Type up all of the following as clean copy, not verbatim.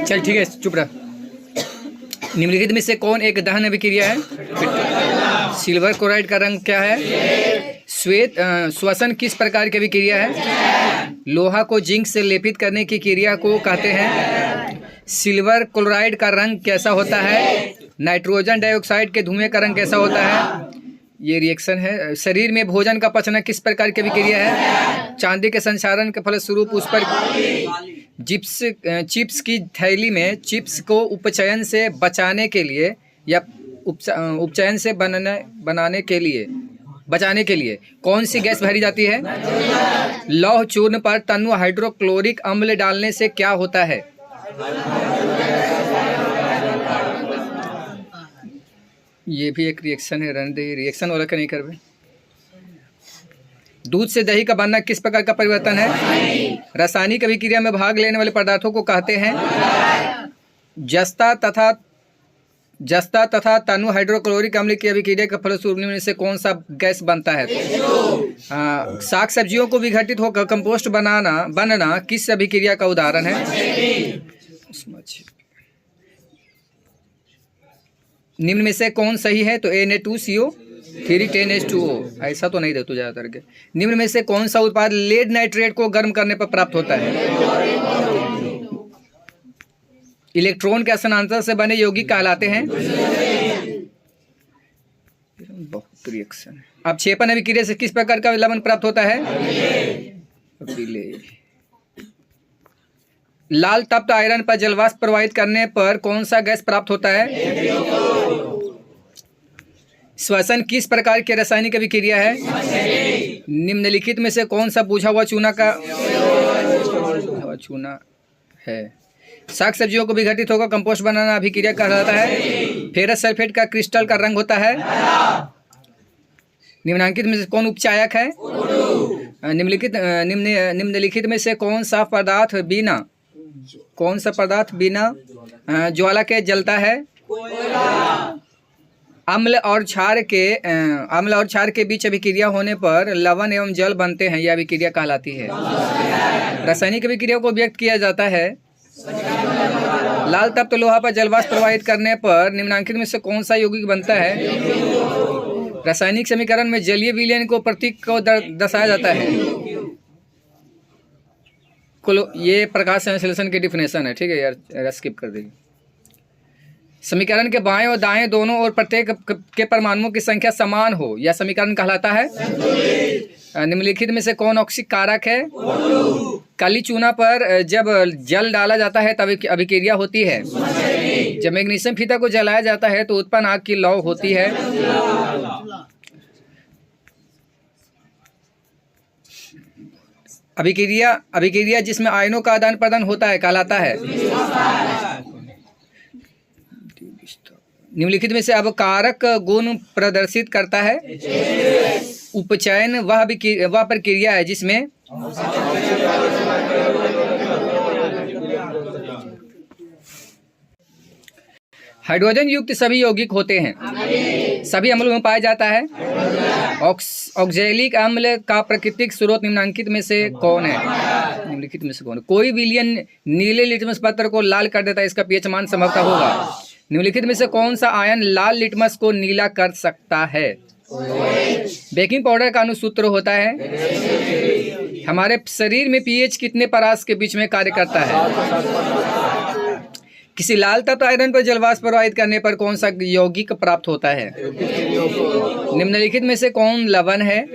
चल ठीक है, चुप रह। निम्नलिखित में से कौन एक दहन अभिक्रिया है? सिल्वर क्लोराइड का रंग क्या है? श्वेत। श्वसन किस प्रकार की अभिक्रिया है? लोहा को जिंक से लेपित करने की क्रिया को कहते हैं। सिल्वर क्लोराइड का रंग कैसा होता है? नाइट्रोजन डाइऑक्साइड के धुएं का रंग कैसा होता है? ये रिएक्शन है। शरीर में भोजन का पचना किस प्रकार की अभिक्रिया है? चांदी के संक्षारण के फलस्वरूप उस पर चिप्स की थैली में चिप्स को उपचयन से बचाने के लिए या उपचयन से बचाने के लिए कौन सी गैस भरी जाती है? लौह चूर्ण पर तनु हाइड्रोक्लोरिक अम्ल डालने से क्या होता है? ये भी एक रिएक्शन है, रन दे रिएक्शन वाला का नहीं करवे। दूध से दही का बनना किस प्रकार का परिवर्तन है? रासायनिक अभिक्रिया में भाग लेने वाले पदार्थों को कहते हैं। जस्ता तथा तनु हाइड्रोक्लोरिक अम्ल की अभिक्रिया के फलस्वरूप निम्न में से कौन सा गैस बनता है? साग सब्जियों को विघटित होकर कंपोस्ट बनना किस अभिक्रिया का उदाहरण है? निम्न में से कौन सही है? तो Na2CO3 10H2O। ऐसा तो नहीं दे तू ज़्यादातर के। निम्न में से कौन सा उत्पाद लेड नाइट्रेट को गर्म करने पर प्राप्त होता है? इलेक्ट्रॉन के स्थानांतर से बने यौगिक कहलाते हैं। बहुत रिएक्शन है। अब क्षेपण अभिक्रिया से किस प्रकार का लवण प्राप्त होता है? लाल तप्त आयरन पर जलवाष्प प्रवाहित करने पर कौन सा गैस प्राप्त होता है? श्वसन किस प्रकार की रासायनिक अभिक्रिया है? निम्नलिखित में से कौन सा बुझा हुआ चूना है? साग सब्जियों को विघटित होकर कंपोस्ट बनाना अभिक्रिया कहलाता है। फेरस सल्फेट का क्रिस्टल का रंग होता है। निम्नलिखित में से कौन उपचायक है? निम्नलिखित में से कौन सा पदार्थ बिना ज्वाला के जलता है? अम्ल और क्षार के बीच अभिक्रिया होने पर लवण एवं जल बनते हैं। यह अभिक्रिया कहलाती है। रासायनिक अभिक्रिया को व्यक्त किया जाता है। लाल तप्त लोहा पर जलवाष्प प्रवाहित करने पर निम्नलिखित में से कौन सा यौगिक बनता है? रासायनिक समीकरण में जलीय विलयन को प्रतीक को दर्शाया जाता है। ये प्रकाश संश्लेषण की डिफिनेशन है। ठीक है यार, स्किप कर देगी। समीकरण के बाएं और दाएं दोनों और प्रत्येक के परमाणुओं की संख्या समान हो, यह समीकरण कहलाता है। निम्नलिखित में से कौन औष्णिक कारक है? काली चूना पर जब जल डाला जाता है तब अभिक्रिया होती है। जब मैग्नीशियम फीता को जलाया जाता है तो उत्पन्न आग की लौ होती है। अभिक्रिया जिसमें आयनों का आदान प्रदान होता है कहलाता है। निम्नलिखित में से अब कारक गुण प्रदर्शित करता है। उपचयन वह प्रक्रिया है जिसमें हाइड्रोजन युक्त सभी यौगिक होते हैं। सभी अम्लों में पाया जाता है। ऑक्जेलिक अम्ल का प्राकृतिक स्रोत निम्नलिखित में से कौन है? कोई विलयन नीले लिटमस पत्र को लाल कर देता है, इसका पीएच मान संभवतः होगा। निम्नलिखित में से कौन सा आयन लाल लिटमस को नीला कर सकता है? बेकिंग पाउडर का अनुसूत्र होता है। हमारे शरीर में पीएच कितने परास के बीच में कार्य करता है? किसी लाल तत्व आयरन पर जलवाष्प प्रवाहित करने पर कौन सा यौगिक प्राप्त होता है? निम्नलिखित में से कौन लवण है?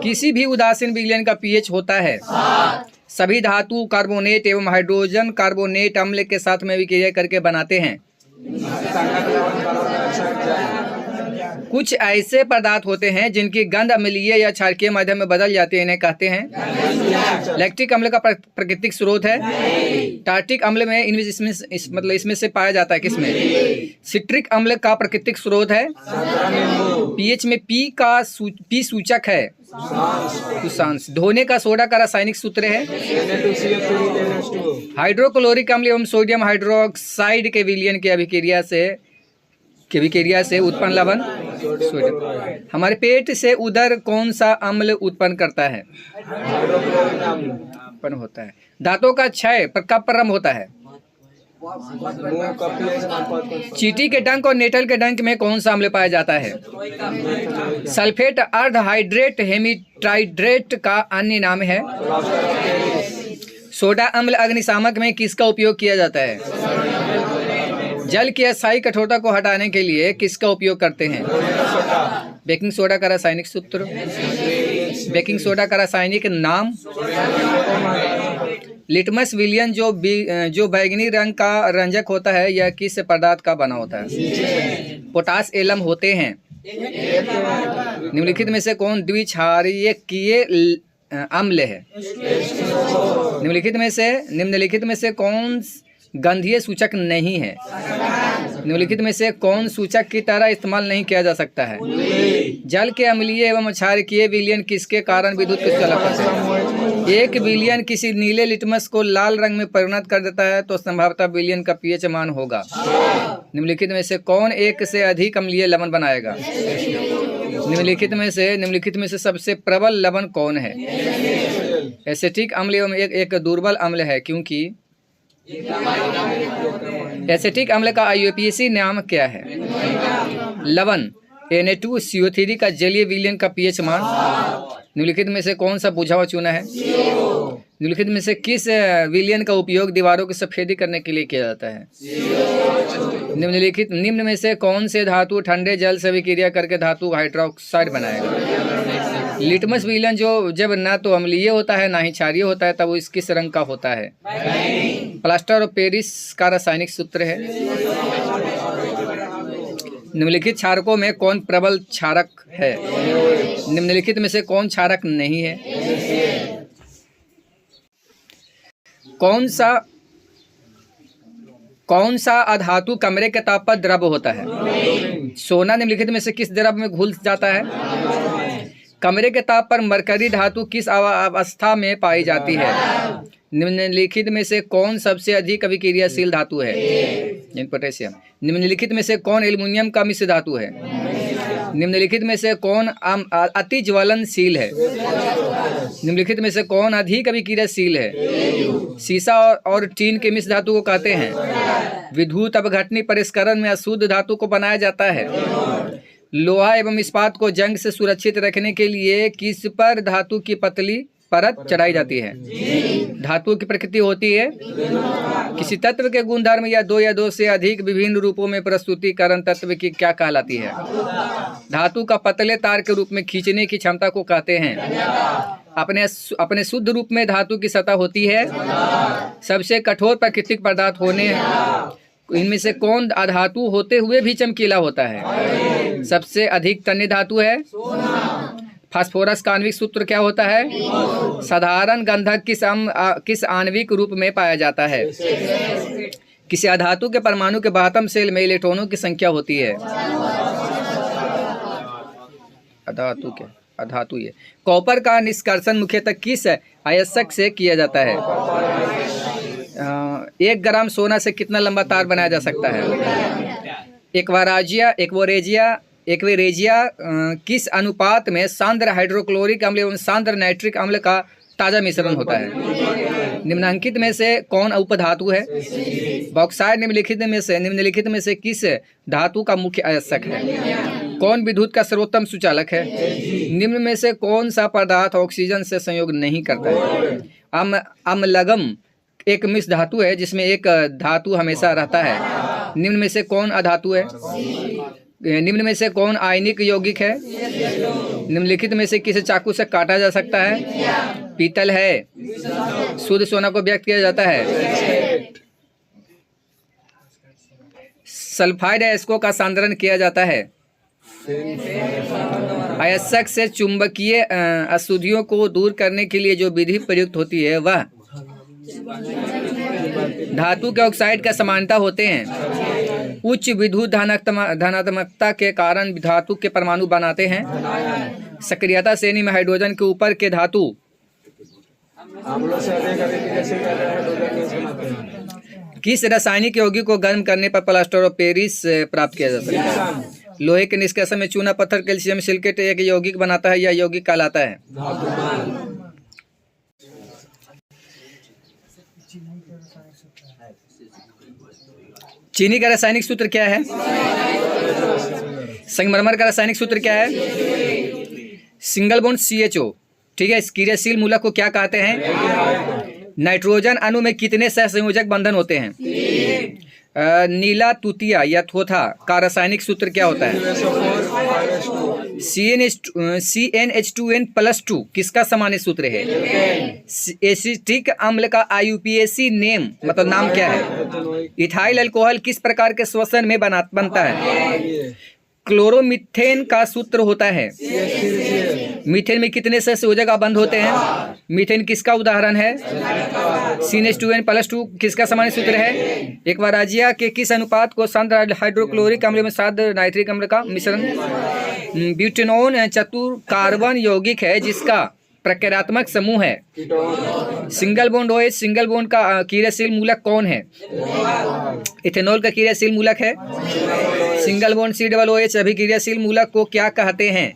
किसी भी उदासीन विलयन का पीएच होता है। सभी धातु कार्बोनेट एवं हाइड्रोजन कार्बोनेट अम्ल के साथ में अभिक्रिया करके बनाते हैं। कुछ ऐसे पदार्थ होते हैं जिनकी गंध अम्लीय या क्षारकीय माध्यम में बदल जाती है, इन्हें कहते हैं। लैक्टिक अम्ल का प्राकृतिक स्रोत है। टार्टिक अम्ल में इसमें से पाया जाता है। किसमें? सिट्रिक अम्ल का प्राकृतिक स्रोत है। पीएच में पी सूचक है। धोने का सोडा का रासायनिक सूत्र है। हाइड्रोक्लोरिक अम्ल एवं सोडियम हाइड्रोक्साइड के विलयन की अभिक्रिया से उत्पन्न लवण सोडियम। हमारे पेट से उदर कौन सा अम्ल उत्पन्न करता है? उत्पन्न होता है। धातुओं का क्षय पर कब प्रारंभ होता है? चींटी के डंक और नेटल के डंक में कौन सा अम्ल पाया जाता है? सल्फेट अर्धहाइड्रेट हेमिट्राइड्रेट का अन्य नाम है। सोडा अम्ल अग्निशामक में किसका उपयोग किया जाता है? जल की अस्थायी कठोरता को हटाने के लिए किसका उपयोग करते हैं? बेकिंग सोडा का रासायनिक सूत्र, बेकिंग सोडा का रासायनिक नाम, लिटमस विलियन जो बैंगनी रंग का रंजक होता है यह किस पदार्थ का बना होता है? पोटास एलम होते हैं। निम्नलिखित में से कौन द्विक्षारीय अम्ल है? निम्नलिखित में से कौन गंधीय सूचक नहीं है? निम्नलिखित में से कौन सूचक की तरह इस्तेमाल नहीं किया जा सकता है? जल के अम्लीय एवं क्षारकीय विलयन किसके कारण विद्युत क्रिस्टल होते हैं? एक विलयन किसी नीले लिटमस को लाल रंग में परिणत कर देता है तो संभवतः विलयन का पीएच मान होगा। निम्नलिखित में से कौन एक से अधिक अम्लीय लवण बनाएगा? निम्नलिखित में से सबसे प्रबल लवण कौन है? एसिटिक अम्ल एवं एक दुर्बल अम्ल है क्योंकि एसिटिक अम्ल का IUPAC नाम क्या है? लवण Na2CO3 का जलीय विलयन का पीएच मान। निम्नलिखित में से कौन सा बुझा हुआ चूना है? निम्नलिखित में से किस विलयन का उपयोग दीवारों की सफेदी करने के लिए किया जाता है? निम्न में से कौन से धातु ठंडे जल से विक्रिया करके धातु हाइड्रोक्साइड बनाएगा? लिटमस विलयन जो जब न तो अम्लीय होता है ना ही क्षारीय होता है तब वो किस रंग का होता है? प्लास्टर ऑफ पेरिस का रासायनिक सूत्र है। निम्नलिखित क्षारकों में कौन प्रबल क्षारक है? निम्नलिखित में से कौन क्षारक नहीं है? कौन सा अधातु कमरे के ताप पर द्रव होता है? सोना निम्नलिखित में से किस द्रव में घुल जाता है? कमरे के ताप पर मरकरी धातु किस अवस्था में पाई जाती है? निम्नलिखित में से कौन सबसे अधिक अभिक्रियाशील धातु है? पोटेशियम। निम्नलिखित में से कौन एल्युमिनियम का मिश्र धातु है? निम्नलिखित में से कौन अति ज्वलनशील है? निम्नलिखित में से कौन अधिक अभिक्रियाशील है? सीसा और टीन के मिश्र धातु को कहते हैं। विद्युत अपघटनी परिष्करण में अशुद्ध धातु को बनाया जाता है। लोहा एवं इस्पात को जंग से सुरक्षित रखने के लिए किस पर धातु की पतली परत चढ़ाई जाती है? धातु की प्रकृति होती है। किसी तत्व के गुणधर्म या दो से अधिक विभिन्न रूपों में प्रस्तुतिकरण तत्व की क्या कहलाती है? धातु का पतले तार के रूप में खींचने की क्षमता को कहते हैं। अपने शुद्ध रूप में धातु की सतह होती है। सबसे कठोर प्राकृतिक पदार्थ होने इनमें से कौन अधातु होते हुए भी चमकीला होता है? सबसे अधिक तन्य धातु है। फास्फोरस का आणविक सूत्र क्या होता है? साधारण गंधक किस आणविक रूप में पाया जाता है? किसी अधातु के परमाणु के बाहतम सेल में इलेक्ट्रॉनों की संख्या होती है? अधातु ये। कॉपर का निष्कर्षण मुख्यतः किस अयस्क से किया जाता है? 1 ग्राम सोना से कितना लंबा तार बनाया जा सकता है? एक्वेरेजिया किस अनुपात में सांद्र हाइड्रोक्लोरिक अम्ल एवं सांद्र नाइट्रिक अम्ल का ताज़ा मिश्रण होता है? निम्नलिखित में से कौन उपधातु है? बॉक्साइट निम्नलिखित में से किस धातु का मुख्य अयस्क है? कौन विद्युत का सर्वोत्तम सुचालक है? निम्न में से कौन सा पदार्थ ऑक्सीजन से संयोग नहीं करता है? अम्लगम एक मिश्र धातु है जिसमें एक धातु हमेशा रहता है। निम्न में से कौन अधातु है? निम्न में से कौन आयनिक यौगिक है? निम्नलिखित में से किसे चाकू से काटा जा सकता है? पीतल है। शुद्ध सोना को व्यक्त किया जाता है। सल्फाइड अयस्कों का सांद्रण किया जाता है। अयस्क से चुंबकीय अशुद्धियों को दूर करने के लिए जो विधि प्रयुक्त होती है वह धातु के ऑक्साइड का समानता होते हैं। उच्च विद्युत धनात्मकता के कारण धातु के परमाणु बनाते हैं। सक्रियता श्रेणी में हाइड्रोजन के ऊपर के धातु किस रासायनिक यौगिक को गर्म करने पर प्लास्टर ऑफ पेरिस प्राप्त किया जा सकता है? लोहे के निष्कर्षण में चूना पत्थर कैल्शियम सिलिकेट एक यौगिक बनाता है। यह यौगिक कहलाता है। चीनी का रासायनिक सूत्र क्या है? संगमरमर का रासायनिक सूत्र क्या है? Single bond CHO। ठीक है, इस क्रियाशील मूलक को क्या कहते हैं? नाइट्रोजन अणु में कितने सहसंयोजक बंधन होते हैं? नीला तुतिया या थोथा का रासायनिक सूत्र क्या होता है? CnH2n+2 किसका सामान्य सूत्र है? एसिटिक अम्ल का IUPAC नेम मतलब नाम क्या है? इथाइल अल्कोहल किस प्रकार के श्वसन में बनता है? क्लोरोमीथेन का सूत्र होता है। मीथेन में कितने सहसंयोजक बंध होते हैं? मीथेन किसका उदाहरण है? CnH2n+2 किसका सामान्य सूत्र है? एक बार राज्य के किस अनुपात को सांद्र हाइड्रोक्लोरिक अम्ल में साद्र नाइट्रिक अम्ल का मिश्रण? ब्यूटेनोन चतुर कार्बन यौगिक है जिसका प्रकारात्मक समूह है। Single bond OH single bond का क्रियाशील मूलक कौन है? इथेनॉल का क्रियाशील मूलक है। सिंगल बॉन्ड COOH अभिक्रियाशील मूलक को क्या कहते हैं?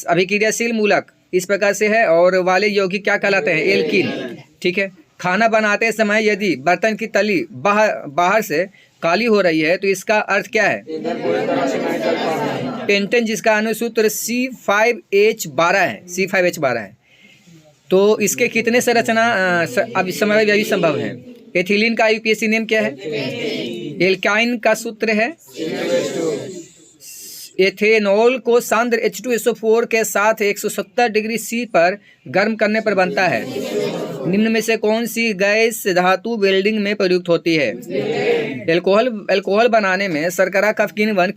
अभिक्रियाशील मूलक इस प्रकार से है। और वाले यौगिक क्या कहलाते हैं? एल्कीन। ठीक है, खाना बनाते समय यदि बर्तन की तली बाहर से काली हो रही है तो इसका अर्थ क्या है? पेंटेन जिसका अनुसूत्र C5H12 है। C5H12 है। तो इसके कितने संरचना अभी संभव है? एथिलीन का IUPAC नेम क्या है? एल्काइन का सूत्र है। एथेनॉल को सांद्र H2SO4 के साथ 170 डिग्री C पर गर्म करने पर बनता है। निम्न में से कौन सी गैस धातु वेल्डिंग में प्रयुक्त होती है? अल्कोहल बनाने में शर्करा का किण्वन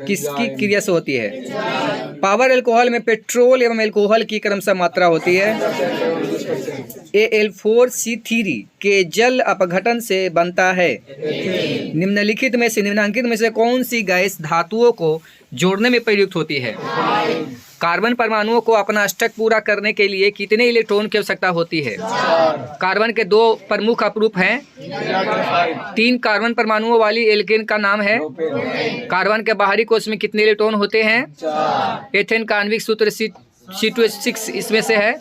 किसकी क्रिया से होती है? पावर अल्कोहल में पेट्रोल एवं अल्कोहल की क्रमशः मात्रा होती है। Al4C3 के जल अपघटन से बनता है। निम्नलिखित में से निम्नांकित में से कौन सी गैस धातुओं को जोड़ने में प्रयुक्त होती है? कार्बन परमाणुओं को अपना अष्टक पूरा करने के लिए कितने इलेक्ट्रॉन की आवश्यकता होती है? कार्बन के दो प्रमुख अपरूप हैं। 3 कार्बन परमाणुओं वाली एल्केन का नाम है। कार्बन के बाहरी कोश में कितने इलेक्ट्रॉन होते हैं? एथेन का आणविक सूत्र C2H6 इसमें से है।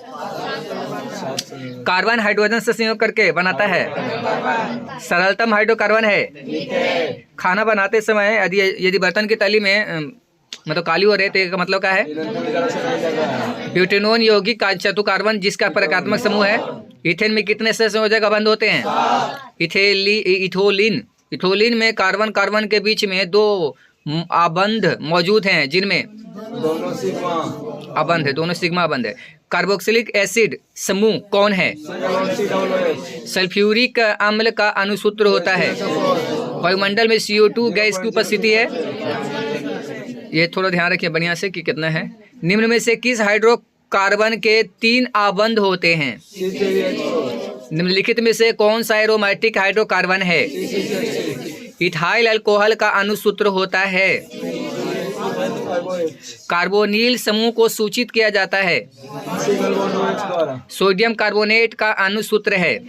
कार्बन हाइड्रोजन से संयोग करके बनाता है। सरलतम हाइड्रोकार्बन है। खाना बनाते समय यदि बर्तन की तली में मतलब काली हो रही तो मतलब क्या है? ब्यूटेनोन यौगिक का चतुर कार्बन जिसका प्रकारात्मक समूह है। इथेन में कितने सहसंयोजक बंध होते हैं? इथोलिन में कार्बन के बीच में 2 आबंध मौजूद हैं जिनमें दोनों सिग्मा आबंध है। कार्बोक्सिलिक एसिड समूह कौन है? सल्फ्यूरिक अम्ल का अनुसूत्र होता है। वायुमंडल में CO2 गैस की उपस्थिति है। ये थोड़ा ध्यान रखिए बढ़िया से कि कितना है। निम्न में से किस हाइड्रोकार्बन के 3 आबंध होते हैं? निम्नलिखित में से कौन सा एरोमेटिक हाइड्रोकार्बन है? इथाइल अल्कोहल का अनुसूत्र होता है। कार्बोनिल समूह को सूचित किया जाता है। सोडियम कार्बोनेट का अनुसूत्र है।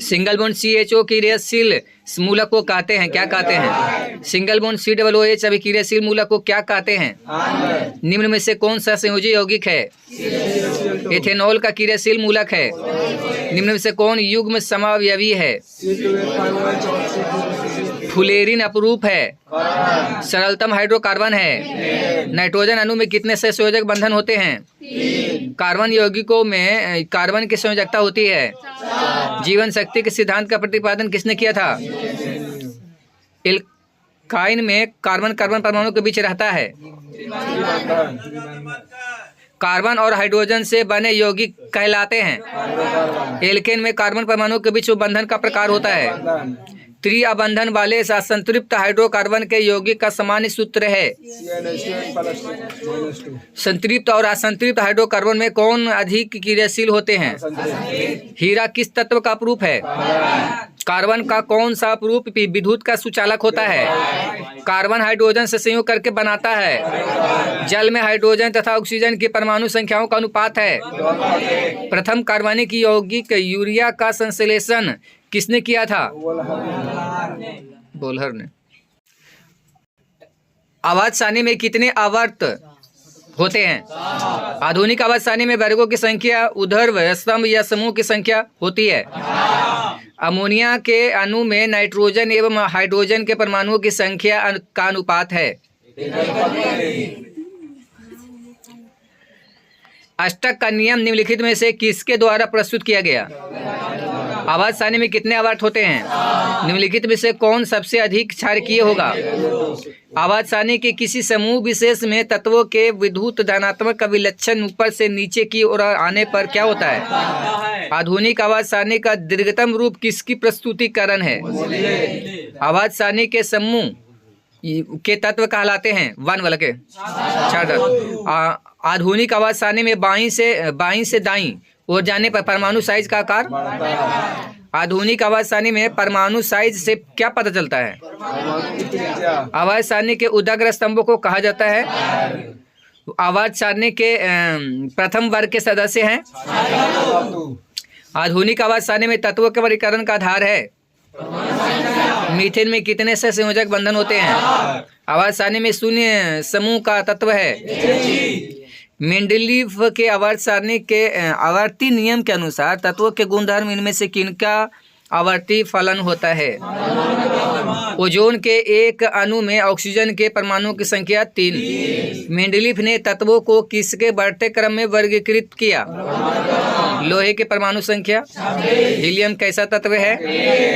सिंगल बॉन्ड CHO क्रियाशील मूलक को कहते हैं, क्या कहते हैं? सिंगल बॉन्ड COOH अभिक्रियाशील मूलक को क्या कहते हैं? निम्न में से कौन सा संयोजी यौगिक है? एथेनॉल का क्रियाशील मूलक है। निम्न में से कौन युग्म समावयवी है? फुलेरिन अपरूप है। सरलतम हाइड्रोकार्बन है। नाइट्रोजन अणु में कितने सहसंयोजक बंधन होते हैं? कार्बन यौगिकों में कार्बन की संयोजकता होती है। जीवन शक्ति के सिद्धांत का प्रतिपादन किसने किया था? एल्काइन में कार्बन परमाणु के बीच रहता है। कार्बन और हाइड्रोजन से बने यौगिक कहलाते हैं। एल्केन में कार्बन परमाणु के बीच बंधन का प्रकार होता है। त्रिअबंधन वाले असंतृप्त हाइड्रोकार्बन के यौगिक का सामान्य सूत्र है। संतृप्त और असंतृप्त हाइड्रोकार्बन में कौन अधिक क्रियाशील होते हैं? हीरा किस तत्व का अपरूप है? कार्बन का कौन सा अपरूप विद्युत का सुचालक होता है? कार्बन हाइड्रोजन से संयोग करके बनाता है। जल में हाइड्रोजन तथा ऑक्सीजन की परमाणु संख्याओं का अनुपात है। प्रथम कार्बनिक यौगिक यूरिया का संश्लेषण किसने किया था? बोल्हर ने। आवर्त सारणी में कितने आवर्त होते हैं। आधुनिक आवाज सारणी में वर्गों की संख्या ऊर्ध्व स्तंभ या समूह की संख्या होती है। अमोनिया के अणु में नाइट्रोजन एवं हाइड्रोजन के परमाणुओं की संख्या का अनुपात है। अष्टक का नियम निम्नलिखित में से किसके द्वारा प्रस्तुत किया गया? आवाज सारणी में कितने आवर्त होते हैं? निम्नलिखित में से कौन सबसे अधिक क्षारकीय होगा? आवाज सारणी के किसी समूह विशेष में तत्वों के विद्युत धनात्मक का विलक्षण ऊपर से नीचे की ओर आने पर क्या होता है? आधुनिक आवाज सारणी का दीर्घतम रूप किसकी प्रस्तुतिकरण है? आवाज सारणी के समूह के तत्व कहलाते हैं वन वाला के चार तत्व। आधुनिक आवाज सारणी में बाईं से दाईं ओर जाने पर परमाणु साइज का आकार। आधुनिक आवाज सारणी में परमाणु साइज से क्या पता चलता है? आवाज सारणी के उदाग्र स्तंभों को कहा जाता है। आवाज सारणी के प्रथम वर्ग के सदस्य हैं। आधुनिक आवाज सारणी में तत्वों के वर्गीकरण का आधार है। मीथेन में कितने से संयोजक बंधन होते हैं? आवाज सारणी में शून्य समूह का तत्व है। मेंडलीफ के आवर्त सारणी के आवर्ती नियम के अनुसार तत्वों के गुणधर्म इनमें से किनका आवर्ती फलन होता है? ओजोन के एक अणु में ऑक्सीजन के परमाणुओं की संख्या 3। मेंडलीफ ने तत्वों को किसके बढ़ते क्रम में वर्गीकृत किया? लोहे के परमाणु संख्या। हीलियम कैसा तत्व है?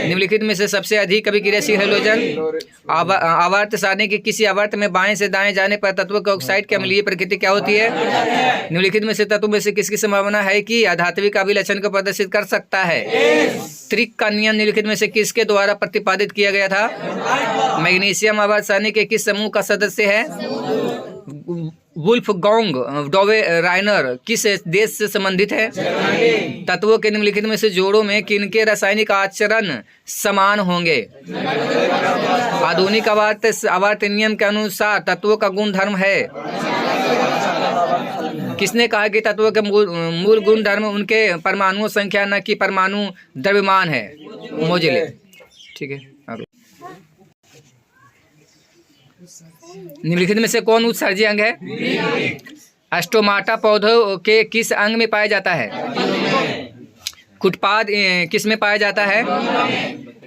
निम्नलिखित में से सबसे अधिक अभिक्रियाशील हैलोजन। आवर्त सारणी के किसी आवर्त में बाएं से दाएं जाने पर तत्वों के ऑक्साइड की अम्लीय प्रकृति क्या होती है? निम्नलिखित में से तत्वों में से किसकी संभावना है कि अधात्विक अभिलक्षण को प्रदर्शित कर सकता है? त्रिक का नियम निम्नलिखित में से किसके द्वारा प्रतिपादित किया गया था? मैग्नीशियम आवाज सारणी के किस समूह का सदस्य है? वुल्फगांग डोवे राइनर किस देश से संबंधित है? तत्वों के निम्नलिखित में से जोड़ों में किनके रासायनिक आचरण समान होंगे? आधुनिक आवर्त नियम के अनुसार तत्वों का गुण धर्म है। किसने कहा कि तत्वों के मूल गुण धर्म उनके परमाणु संख्या न कि परमाणु द्रव्यमान है? मोजिले। ठीक है। निम्नलिखित में से कौन उत्सर्जी अंग है? स्टोमाटा पौधों के किस अंग में पाया जाता है? कुटपाद किस में पाया जाता है?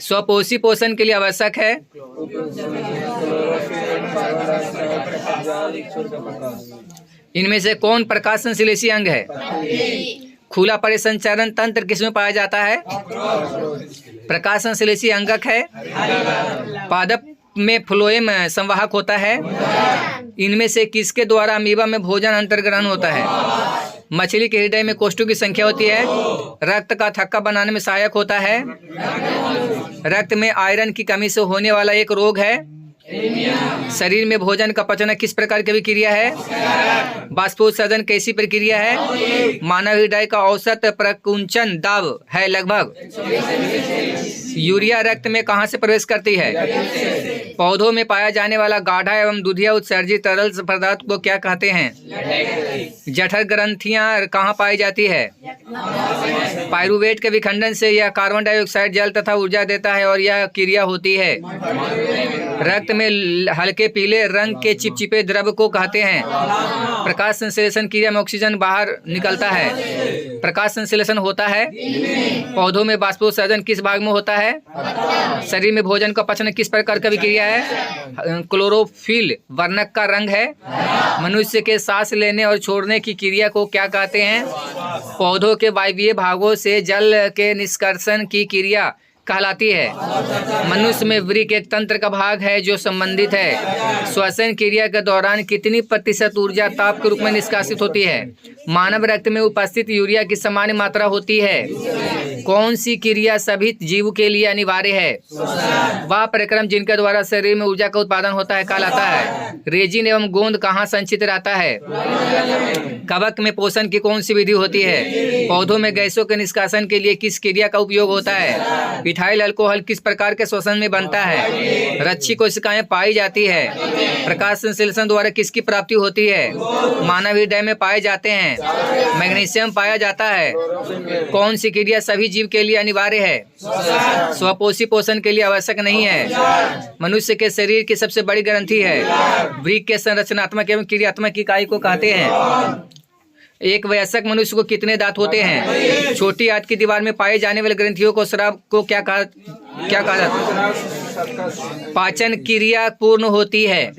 स्वपोषी पोषण के लिए आवश्यक है। इनमें से कौन प्रकाश संश्लेषी अंग है? खुला परिसंचरण तंत्र किस में पाया जाता है? प्रकाश संश्लेषी अंगक है। पादप में फ्लोएम संवाहक होता है। इनमें से किसके द्वारा अमीबा में भोजन अंतर्ग्रहण होता है? मछली के हृदय में कोष्ठों की संख्या होती है। रक्त का थक्का बनाने में सहायक होता है। रक्त में आयरन की कमी से होने वाला एक रोग है। शरीर में भोजन का पचना किस प्रकार की प्रक्रिया है? बाष्पोत्सर्जन कैसी प्रक्रिया है? मानव हृदय का औसत प्रकुंचन दाब है लगभग। यूरिया रक्त में कहाँ से प्रवेश करती है? पौधों में पाया जाने वाला गाढ़ा एवं दूधिया उत्सर्जित तरल पदार्थ को क्या कहते हैं? जठर ग्रंथियां कहाँ पाई जाती है? पाइरुवेट के विखंडन से यह कार्बन डाइऑक्साइड जल तथा ऊर्जा देता है और यह क्रिया होती है। रक्त में हल्के पीले रंग के चिपचिपे द्रव को कहते हैं। प्रकाश संश्लेषण क्रिया में ऑक्सीजन बाहर निकलता है। प्रकाश संश्लेषण होता है। पौधों में बाष्पोत्सर्जन किस भाग में होता है? शरीर में भोजन का पचन किस प्रकार का विक्रिया है? क्लोरोफिल वर्णक का रंग है। मनुष्य के सांस लेने और छोड़ने की क्रिया को क्या कहते हैं? पौधों के वायवीय भागों से जल के निष्कर्षण की क्रिया कहलाती है। मनुष्य में वृक्क एक तंत्र का भाग है जो संबंधित है। श्वसन क्रिया के दौरान कितनी प्रतिशत ऊर्जा ताप के रूप में निष्कासित होती है? मानव रक्त में उपस्थित यूरिया की सामान्य मात्रा होती है। कौन सी क्रिया सभी जीव के लिए अनिवार्य है? वह परिक्रम जिनके द्वारा शरीर में ऊर्जा का उत्पादन होता है कहलाता है। रेजिन एवं गोंद कहाँ संचित रहता है? कवक में पोषण की कौन सी विधि होती है? पौधों में गैसों के निष्कासन के लिए किस क्रिया का उपयोग होता है? इथाइल अल्कोहल किस प्रकार के श्वसन में बनता है? रच्छी कोशिकाएं पाई जाती है। प्रकाश संश्लेषण द्वारा किसकी प्राप्ति होती है? मानव हृदय में पाए जाते हैं। मैग्नीशियम पाया जाता है। कौन सी क्रिया सभी जीव के लिए अनिवार्य है? स्वपोषी पोषण के लिए आवश्यक नहीं है। मनुष्य के शरीर की सबसे बड़ी ग्रंथि है। वृक्क के संरचनात्मक एवं क्रियात्मक इकाई को कहते हैं। एक वयस्क मनुष्य को कितने दांत होते हैं? छोटी आंत की दीवार में पाए जाने वाले ग्रंथियों को स्राव को क्या कहा जाता है? पाचन क्रिया पूर्ण होती है।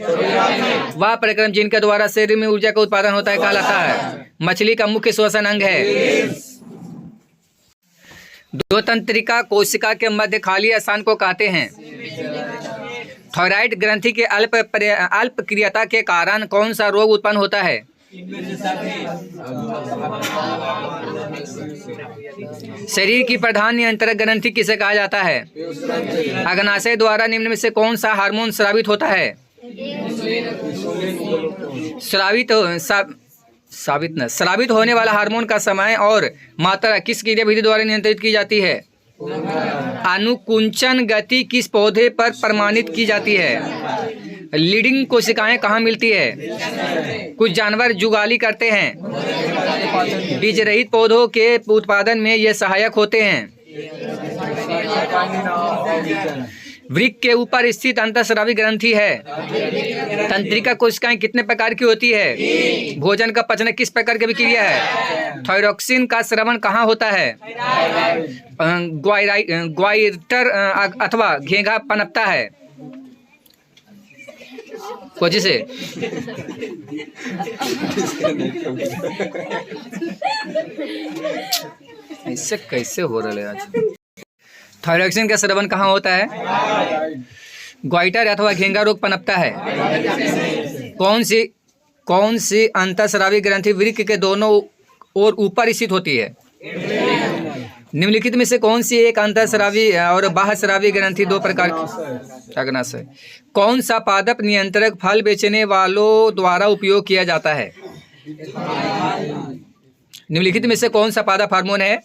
वह प्रक्रम जिनके द्वारा शरीर में ऊर्जा का उत्पादन होता है कहलाता है। मछली का मुख्य श्वसन अंग है। दो तंत्रिका कोशिका के मध्य खाली स्थान को कहते हैं। थायराइड ग्रंथि के अल्प क्रियता के कारण कौन सा रोग उत्पन्न होता है? शरीर की प्रधान नियंत्रक ग्रंथि किसे कहा जाता है? अग्नाशय द्वारा निम्न में से कौन सा हार्मोन स्रावित होता है? स्रावित होने वाला हार्मोन का समय और मात्रा किस क्रियाविधि द्वारा नियंत्रित की जाती है? अनुकुंचन गति किस पौधे पर प्रमाणित की जाती है? लीडिंग कोशिकाएं कहाँ मिलती है? कुछ जानवर जुगाली करते हैं। बीज रहित पौधों के उत्पादन में ये सहायक होते हैं। वृक्क के ऊपर स्थित अंतःस्रावी ग्रंथि है। तंत्रिका कोशिकाएं कितने प्रकार की होती है? भोजन का पचन किस प्रकार की विक्रिया है? थायरॉक्सिन का स्रवण कहाँ होता है? ग्वाइटर अथवा घेंघा पनपता है। कोची से ऐसे कैसे हो रहा है आज? थायरॉक्सिन का स्रवण कहाँ होता है? ग्वाइटर अथवा घेंघा रोग पनपता है। कौन सी अंतःस्रावी ग्रंथि वृक्क के दोनों ओर ऊपर स्थित होती है? निम्नलिखित में से कौन सी एक अंतःस्रावी और बाह्यस्रावी ग्रंथि दो प्रकार की? अग्नाशय। कौन सा पादप नियंत्रक फल बेचने वालों द्वारा उपयोग किया जाता है? निम्नलिखित में से कौन सा पादप हार्मोन है?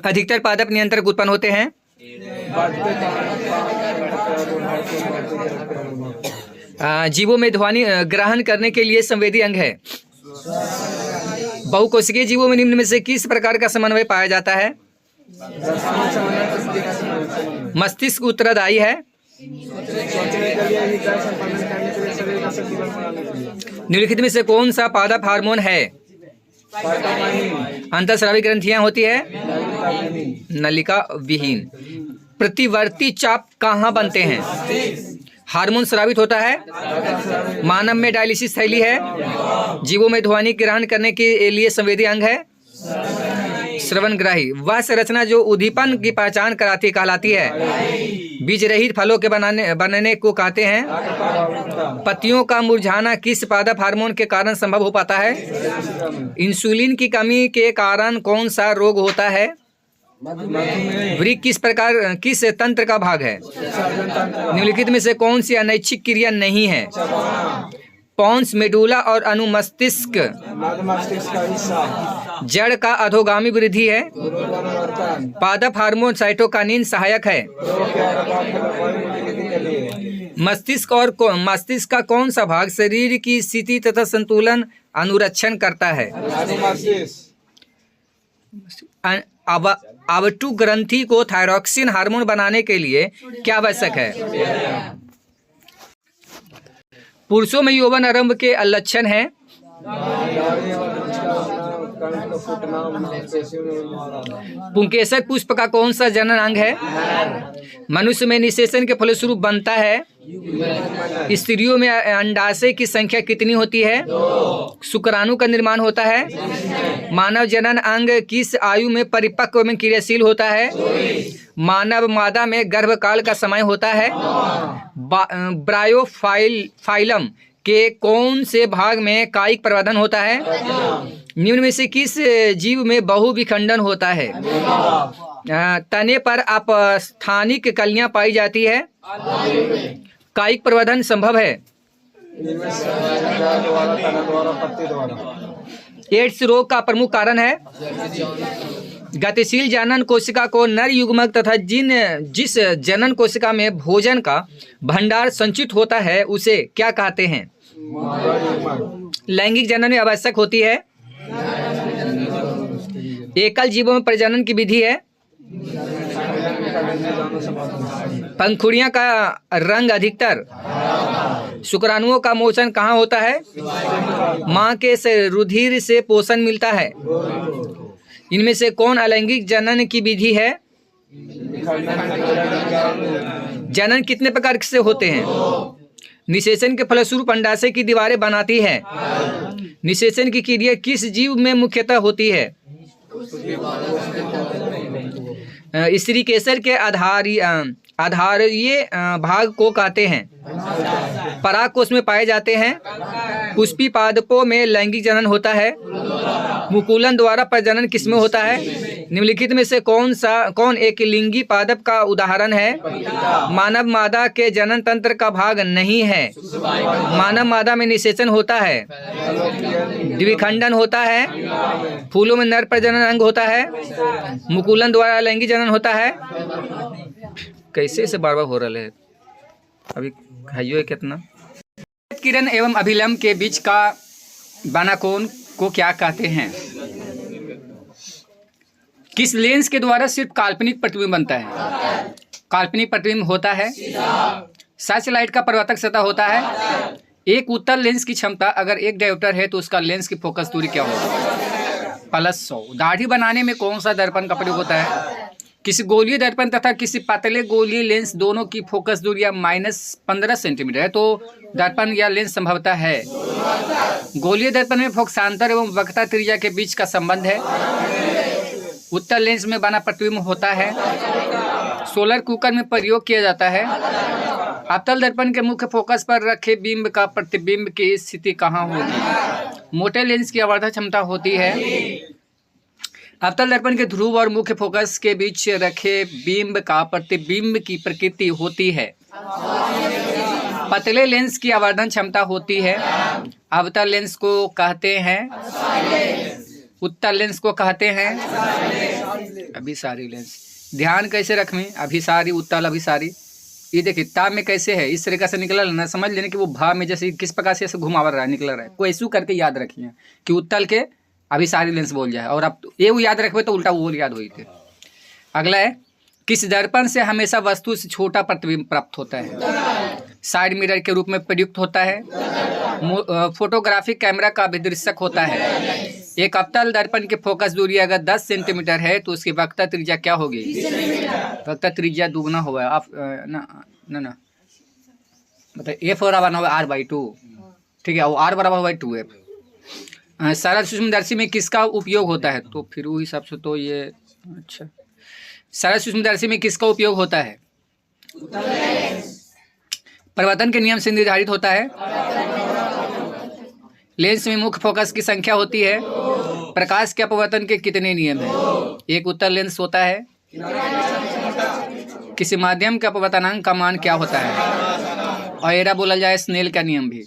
अधिकतर पादप नियंत्रक उत्पन्न होते हैं। जीवों में ध्वनि ग्रहण करने के लिए संवेदी अंग है। बहुकोशिकीय जीवों में निम्न में से किस प्रकार का समन्वय पाया जाता है? मस्तिष्क उत्तरदायी है। निम्नलिखित में से कौन सा पादप हार्मोन है? अंतःस्रावी ग्रंथियां होती है नलिका विहीन। प्रतिवर्ती चाप कहाँ बनते हैं? हार्मोन स्रावित होता है। मानव में डायलिसिस थैली है। जीवों में ध्वनि ग्रहण करने के लिए संवेदी अंग है। श्रवणग्राही। वह संरचना जो उद्दीपन की पहचान कराती कहलाती है। बीज रहित फलों के बनने को कहते हैं। पत्तियों का मुरझाना किस पादप हार्मोन के कारण संभव हो पाता है? इंसुलिन की कमी के कारण कौन सा रोग होता है? वृक्क किस तंत्र का भाग है? निम्नलिखित में से कौन सी अनैच्छिक क्रिया नहीं है? पॉन्स मेडुला और अनुमस्तिष्क। जड़ का अधोगामी वृद्धि है। पादप हार्मोन साइटोकाइनिन सहायक है। मस्तिष्क का कौन सा भाग शरीर की स्थिति तथा संतुलन अनुरक्षण करता है? आवटु ग्रंथि को थायरॉक्सिन हार्मोन बनाने के लिए क्या आवश्यक है? पुरुषों में यौवन आरंभ के लक्षण हैं। पुंकेसर पुष्प का कौन सा जनन अंग है? मनुष्य में निषेचन के फलस्वरूप बनता है। स्त्रियों में अंडाशय की संख्या कितनी होती है? शुक्राणु का निर्माण होता है। मानव जनन अंग किस आयु में परिपक्व एवं क्रियाशील होता है? मानव मादा में गर्भकाल का समय होता है। ब्रायोफाइलम के कौन से भाग में कायिक प्रवर्धन होता है? निम्न में से किस जीव में बहुविखंडन होता है? तने पर अपस्थानिक कलियां पाई जाती है। कायिक प्रवर्धन संभव है। एड्स रोग का प्रमुख कारण है। गतिशील जनन कोशिका को नर युग्मक तथा जिस जनन कोशिका में भोजन का भंडार संचित होता है उसे क्या कहते हैं? लैंगिक जनन में आवश्यक होती है। एकल जीवों में प्रजनन की विधि है। पंखुड़ियों का रंग अधिकतर। शुक्राणुओं का मोचन कहाँ होता है? माँ के से रुधिर से पोषण मिलता है। इनमें से कौन अलैंगिक जनन की विधि है? जनन कितने प्रकार से होते हैं? निषेचन के फलस्वरूप अंडाशय की दीवारें बनाती है। निषेचन की क्रिया किस जीव में मुख्यतः होती है? स्त्री केसर के आधारीय भाग को कहते हैं। पराग कोष में पाए जाते हैं। पुष्पी पादपों में लैंगिक जनन होता है। मुकुलन द्वारा प्रजनन किसमें होता है? निम्नलिखित में से कौन एक लिंगी पादप का उदाहरण है? मानव मादा के जनन तंत्र का भाग नहीं है। मानव मादा में निषेचन होता है। द्विखंडन होता है। फूलों में नर प्रजनन अंग होता है। मुकुलन द्वारा लैंगिक जनन होता है। कैसे से बार बार हो रहा है अभी खाइयो है कितना। किरण एवं अभिलंब के बीच का बना कोण को क्या कहते हैं? किस लेंस के द्वारा सिर्फ काल्पनिक प्रतिबिंब बनता है? काल्पनिक प्रतिबिंब होता है। सर्च लाइट का परावर्तक सतह होता है। एक उत्तल लेंस की क्षमता अगर 1 डायोप्टर है तो उसका लेंस की फोकस दूरी क्या होगी? +100। दाढ़ी बनाने में कौन सा दर्पण का प्रयोग होता है? किसी गोलीय दर्पण तथा किसी पतले गोलीय लेंस दोनों की फोकस दूरी -15 सेंटीमीटर है तो दर्पण या लेंस संभवतः है। गोलीय दर्पण में फोकसांतर एवं वक्रता त्रिज्या के बीच का संबंध है। उत्तल लेंस में बना प्रतिबिंब होता है। सोलर कुकर में प्रयोग किया जाता है। अवतल दर्पण के मुख्य फोकस पर रखे बिंब का प्रतिबिंब की स्थिति कहाँ होगी? मोटे लेंस की आवर्धन क्षमता होती है। अवतल दर्पण के ध्रुव और मुख्य फोकस के बीच रखे बिंब का प्रतिबिंब की प्रकृति होती है। पतले लेंस की आवर्धन क्षमता होती है। अवतल लेंस को कहते हैं। उत्तल लेंस को कहते हैं अभिसारी लेंस। ध्यान कैसे रखें? अभिसारी, उत्तल, अभिसारी। ये देखिए ताब में कैसे है, इस तरीके से निकल ना, समझ लेने कि वो भाव में जैसे किस प्रकार से ऐसे घुमावर रहा है, निकल रहा है। कोई ऐसू करके याद रखिए कि उत्तल के अभिसारी लेंस बोल जाए और आप ये वो याद रखबे तो उल्टा वो याद हुई थे। अगला है, किस दर्पण से हमेशा वस्तु से छोटा प्रतिबिंब प्राप्त होता है? साइड मिरर के रूप में प्रयुक्त होता है। फोटोग्राफिक कैमरा का अभिदृश्यक होता है। एक अवतल दर्पण की फोकस दूरी अगर 10 सेंटीमीटर है तो उसकी वक्रता त्रिज्या क्या होगी? वक्रता त्रिज्या दुगना होगा। आप ना मतलब F बराबर होगा R/2, ठीक है, वो R बराबर 2F। सरल सूक्ष्मदर्शी में किसका उपयोग होता है? तो फिर वो हिसाब से तो ये अच्छा, सरल सूक्ष्मदर्शी में किसका उपयोग होता है? परिवर्तन के नियम से निर्धारित होता है। लेंस में मुख्य फोकस की संख्या होती है। प्रकाश के अपवर्तन के कितने नियम हैं? एक उत्तल लेंस होता है। किसी माध्यम के अपवर्तनांक का मान क्या होता है? और एरा बोला जाए स्नेल का नियम भी।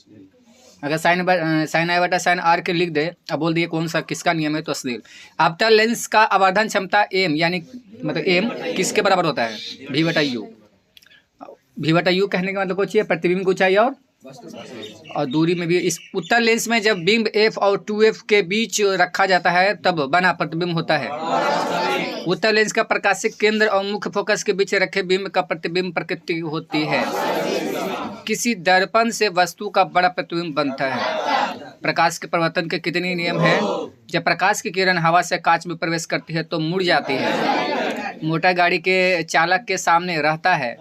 अगर साइन आई बटा साइन आर के लिख दे, अब बोल दिए कौन सा किसका नियम है, तो स्नेल। अवतल लेंस का आवर्धन क्षमता एम यानी मतलब एम किसके बराबर होता है? V/U। V/U कहने का मतलब कुछ है प्रतिबिंब की ऊंचाई और दूरी में भी। इस उत्तल लेंस में जब बिंब F और 2F के बीच रखा जाता है तब बना प्रतिबिंब होता है। उत्तल लेंस का प्रकाशिक केंद्र और मुख्य फोकस के बीच रखे बिंब का प्रतिबिंब प्रकृति होती है। किसी दर्पण से वस्तु का बड़ा प्रतिबिंब बनता है। प्रकाश के परिवर्तन के कितने नियम हैं? जब प्रकाश की किरण हवा से कांच में प्रवेश करती है तो मुड़ जाती है। मोटर गाड़ी के चालक के सामने रहता है।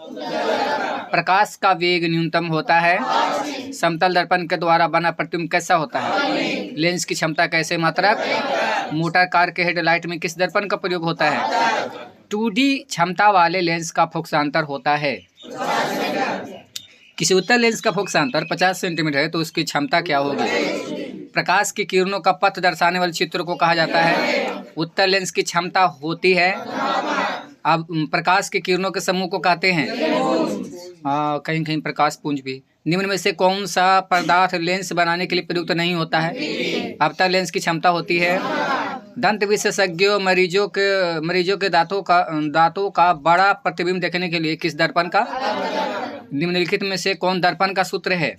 प्रकाश का वेग न्यूनतम होता है। समतल दर्पण के द्वारा बना प्रतिबिंब कैसा होता है? लेंस की क्षमता कैसे मात्रक? मोटर कार के हेडलाइट में किस दर्पण का प्रयोग होता है? 2D क्षमता वाले लेंस का फोकसांतर होता है। किसी उत्तल लेंस का फोकसांतर 50 सेंटीमीटर है तो उसकी क्षमता क्या होगी? प्रकाश की किरणों का पथ दर्शाने वाले चित्र को कहा जाता है। उत्तल लेंस की क्षमता होती है। अब प्रकाश की किरणों के समूह को कहते हैं। कहीं कहीं प्रकाश पुंज भी। निम्न में से कौन सा पदार्थ लेंस बनाने के लिए प्रयुक्त नहीं होता है? अवतल लेंस की क्षमता होती है। दंत विशेषज्ञों मरीजों के दांतों का बड़ा प्रतिबिंब देखने के लिए किस दर्पण का? निम्नलिखित में से कौन दर्पण का सूत्र है?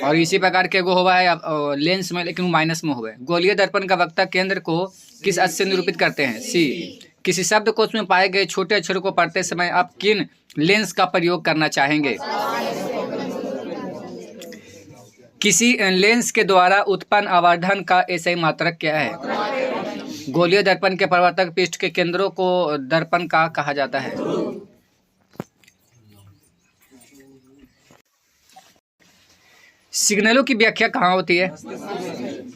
और इसी प्रकार के हुआ है लेंस में, लेकिन माइनस में हुआ है। गोलीय दर्पण का वक्ता केंद्र को किस अक्ष से निरूपित करते हैं? सी। किसी शब्द कोश में पाए गए छोटे अक्षरों को पढ़ते समय आप किन लेंस का प्रयोग करना चाहेंगे? किसी लेंस के द्वारा उत्पन्न आवर्धन का एसआई मात्रक क्या है? गोलीय दर्पण के परावर्तक पृष्ठ के केंद्रों को दर्पण का कहा जाता है। सिग्नलों की व्याख्या कहाँ होती है?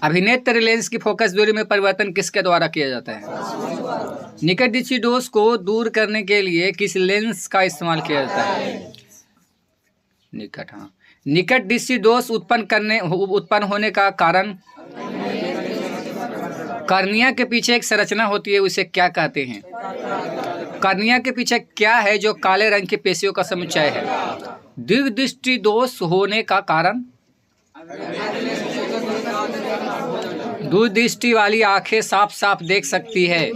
अभिनेत्र लेंस की फोकस दूरी में परिवर्तन किसके द्वारा किया जाता है? निकट दृष्टि दोष को दूर करने के लिए किस लेंस का इस्तेमाल किया जाता है? निकट दृष्टि दोष उत्पन्न होने का कारण? कर्निया के पीछे एक संरचना होती है, उसे क्या कहते हैं? कर्निया के पीछे क्या है जो काले रंग की पेशियों का समुच्चय है? दीर्घ दृष्टि दोष होने का कारण? दूरदृष्टि वाली आंखें साफ साफ देख सकती है।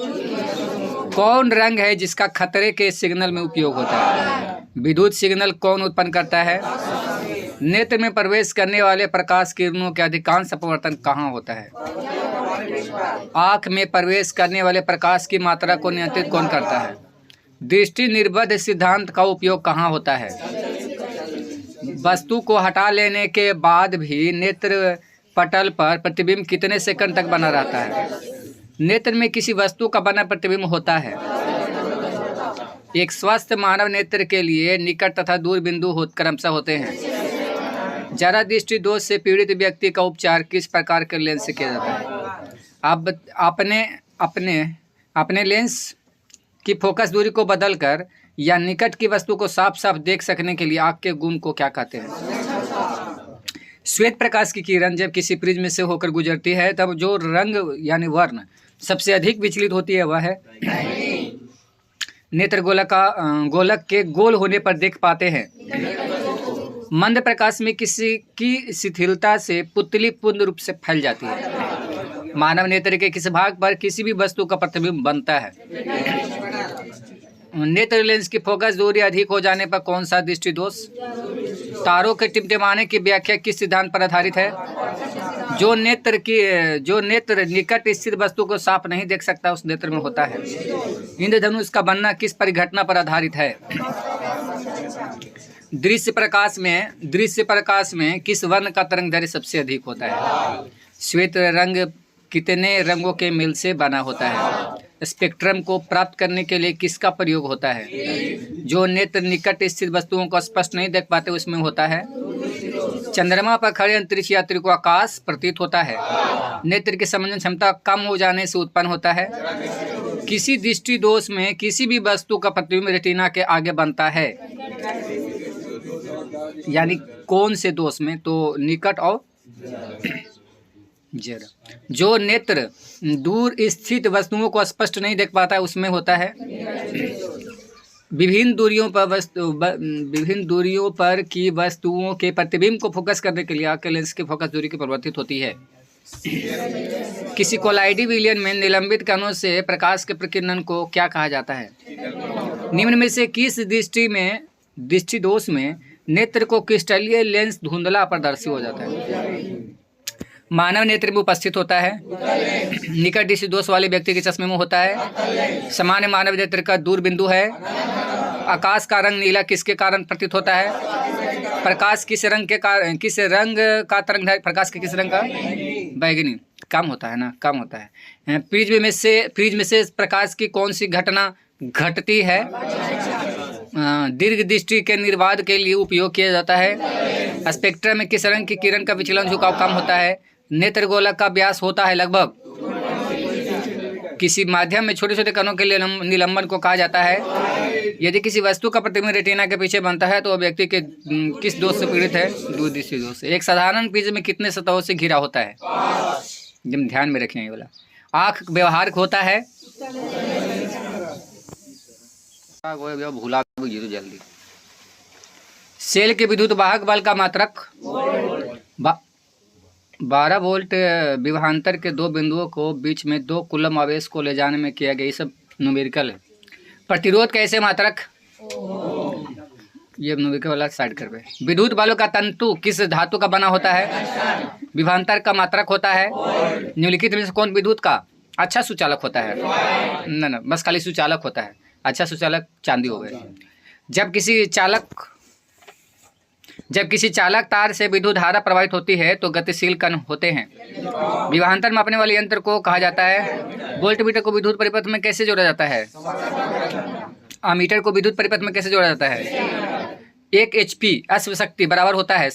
कौन रंग है जिसका खतरे के सिग्नल में उपयोग होता है? विद्युत सिग्नल कौन उत्पन्न करता है? नेत्र में प्रवेश करने वाले प्रकाश किरणों के अधिकांश अपवर्तन कहाँ होता है? आँख में प्रवेश करने वाले प्रकाश की मात्रा को नियंत्रित कौन करता है? दृष्टि निर्बंध सिद्धांत का उपयोग कहाँ होता है? वस्तु को हटा लेने के बाद भी नेत्र पटल पर प्रतिबिंब कितने सेकंड तक बना रहता है? नेत्र में किसी वस्तु का बना प्रतिबिंब होता है। एक स्वस्थ मानव नेत्र के लिए निकट तथा दूर बिंदु क्रमशः होते हैं। जरा दृष्टि दोष से पीड़ित व्यक्ति का उपचार किस प्रकार के लेंस से किया जाता है? आप अपने लेंस की फोकस दूरी को बदलकर या निकट की वस्तु को साफ साफ देख सकने के लिए आँख के गुण को क्या कहते हैं? श्वेत प्रकाश की किरण जब किसी प्रिज्म से होकर गुजरती है तब जो रंग यानी वर्ण सबसे अधिक विचलित होती है वह है नेत्र गोलक के गोल होने पर देख पाते हैं। मंद प्रकाश में किसी की शिथिलता से पुतली पूर्ण रूप से फैल जाती है। मानव नेत्र के किस भाग पर किसी भी वस्तु का प्रतिबिंब बनता है? नेत्र लेंस की फोकस दूरी अधिक हो जाने पर कौन सा दृष्टि दोष? तारों के टिमटिमाने की व्याख्या किस सिद्धांत पर आधारित है? जो नेत्र निकट स्थित वस्तु को साफ नहीं देख सकता उस नेत्र में होता है। इंद्रधनुष का बनना किस परिघटना पर आधारित है? दृश्य प्रकाश में किस वर्ण का तरंगदैर्घ्य सबसे अधिक होता है? श्वेत रंग कितने रंगों के मेल से बना होता है? स्पेक्ट्रम को प्राप्त करने के लिए किसका प्रयोग होता है? जो नेत्र निकट स्थित वस्तुओं को स्पष्ट नहीं देख पाते उसमें होता है। चंद्रमा पर खड़े अंतरिक्ष यात्री को आकाश प्रतीत होता है। नेत्र की समझन क्षमता कम हो जाने से उत्पन्न होता है। किसी दृष्टि दोष में किसी भी वस्तु का प्रतिबिंब रेटिना के आगे बनता है, यानी कौन से दोष में? तो निकट और जरा। जो नेत्र दूर स्थित वस्तुओं को स्पष्ट नहीं देख पाता है उसमें होता है। विभिन्न दूरियों पर की वस्तुओं के प्रतिबिंब को फोकस करने के लिए आँख के लेंस की फोकस दूरी की परिवर्तित होती है। किसी कोलाइडी विलयन में निलंबित कणों से प्रकाश के प्रकीर्णन को क्या कहा जाता है? निम्न में से किस दृष्टि दोष में नेत्र को क्रिस्टलीय लेंस धुंधला पारदर्शी हो जाता है? मानव नेत्र में उपस्थित होता है। निकट दृष्टि दोष वाले व्यक्ति के चश्मे में होता है। सामान्य मानव नेत्र का दूर बिंदु है। आकाश का रंग नीला किसके कारण प्रतीत होता है? प्रकाश किस रंग का तरंग? प्रकाश के किस रंग का? बैगनी। कम होता है ना, कम होता है। प्रिज्म में से प्रकाश की कौन सी घटना घटती है? दीर्घ दृष्टि के निर्बाध के लिए उपयोग किया जाता है। स्पेक्ट्रम में किस रंग की किरण का विचलन झुकाव कम होता है? नेत्र गोलक का व्यास होता है लगभग। किसी माध्यम में छोटे छोटे कणों के लिए निलंबन को कहा जाता है। यदि किसी वस्तु का प्रतिबिंब रेटिना के पीछे बनता है तो वह व्यक्ति के किस दोष से पीड़ित है? दूरदृष्टि दोष से। एक साधारण प्रिज्म में कितने सतहों से घिरा होता है? एकदम ध्यान में रखें ये वाला। आँख व्यवहारिक होता है। भूला जल्दी। सेल के विद्युत वाहक बल का मात्रक 12 वोल्ट विभवांतर के दो बिंदुओं को बीच में 2 कूलम आवेश को ले जाने में किया गया। ये सब न्यूमेरिकल है। प्रतिरोध कैसे मात्रक, ये न्यूमेरिकल वाला साइड कर पे। विद्युत बलों का तंतु किस धातु का बना होता है? विभवांतर का मात्रक होता है। निम्नलिखित में से कौन विद्युत का अच्छा सुचालक होता है? ना बस खाली सुचालक होता है। अच्छा सुचालक चांदी हो गए। जब किसी चालक तार से विद्युत धारा प्रवाहित होती है तो गतिशील कण होते हैं। विभवांतर मापने वाले यंत्र को कहा जाता है। वोल्टमीटर को विद्युत परिपथ में कैसे जोड़ा जाता है? अमीटर को विद्युत परिपथ में कैसे जोड़ा जाता है? 1 HP अश्व शक्ति बराबर होता है।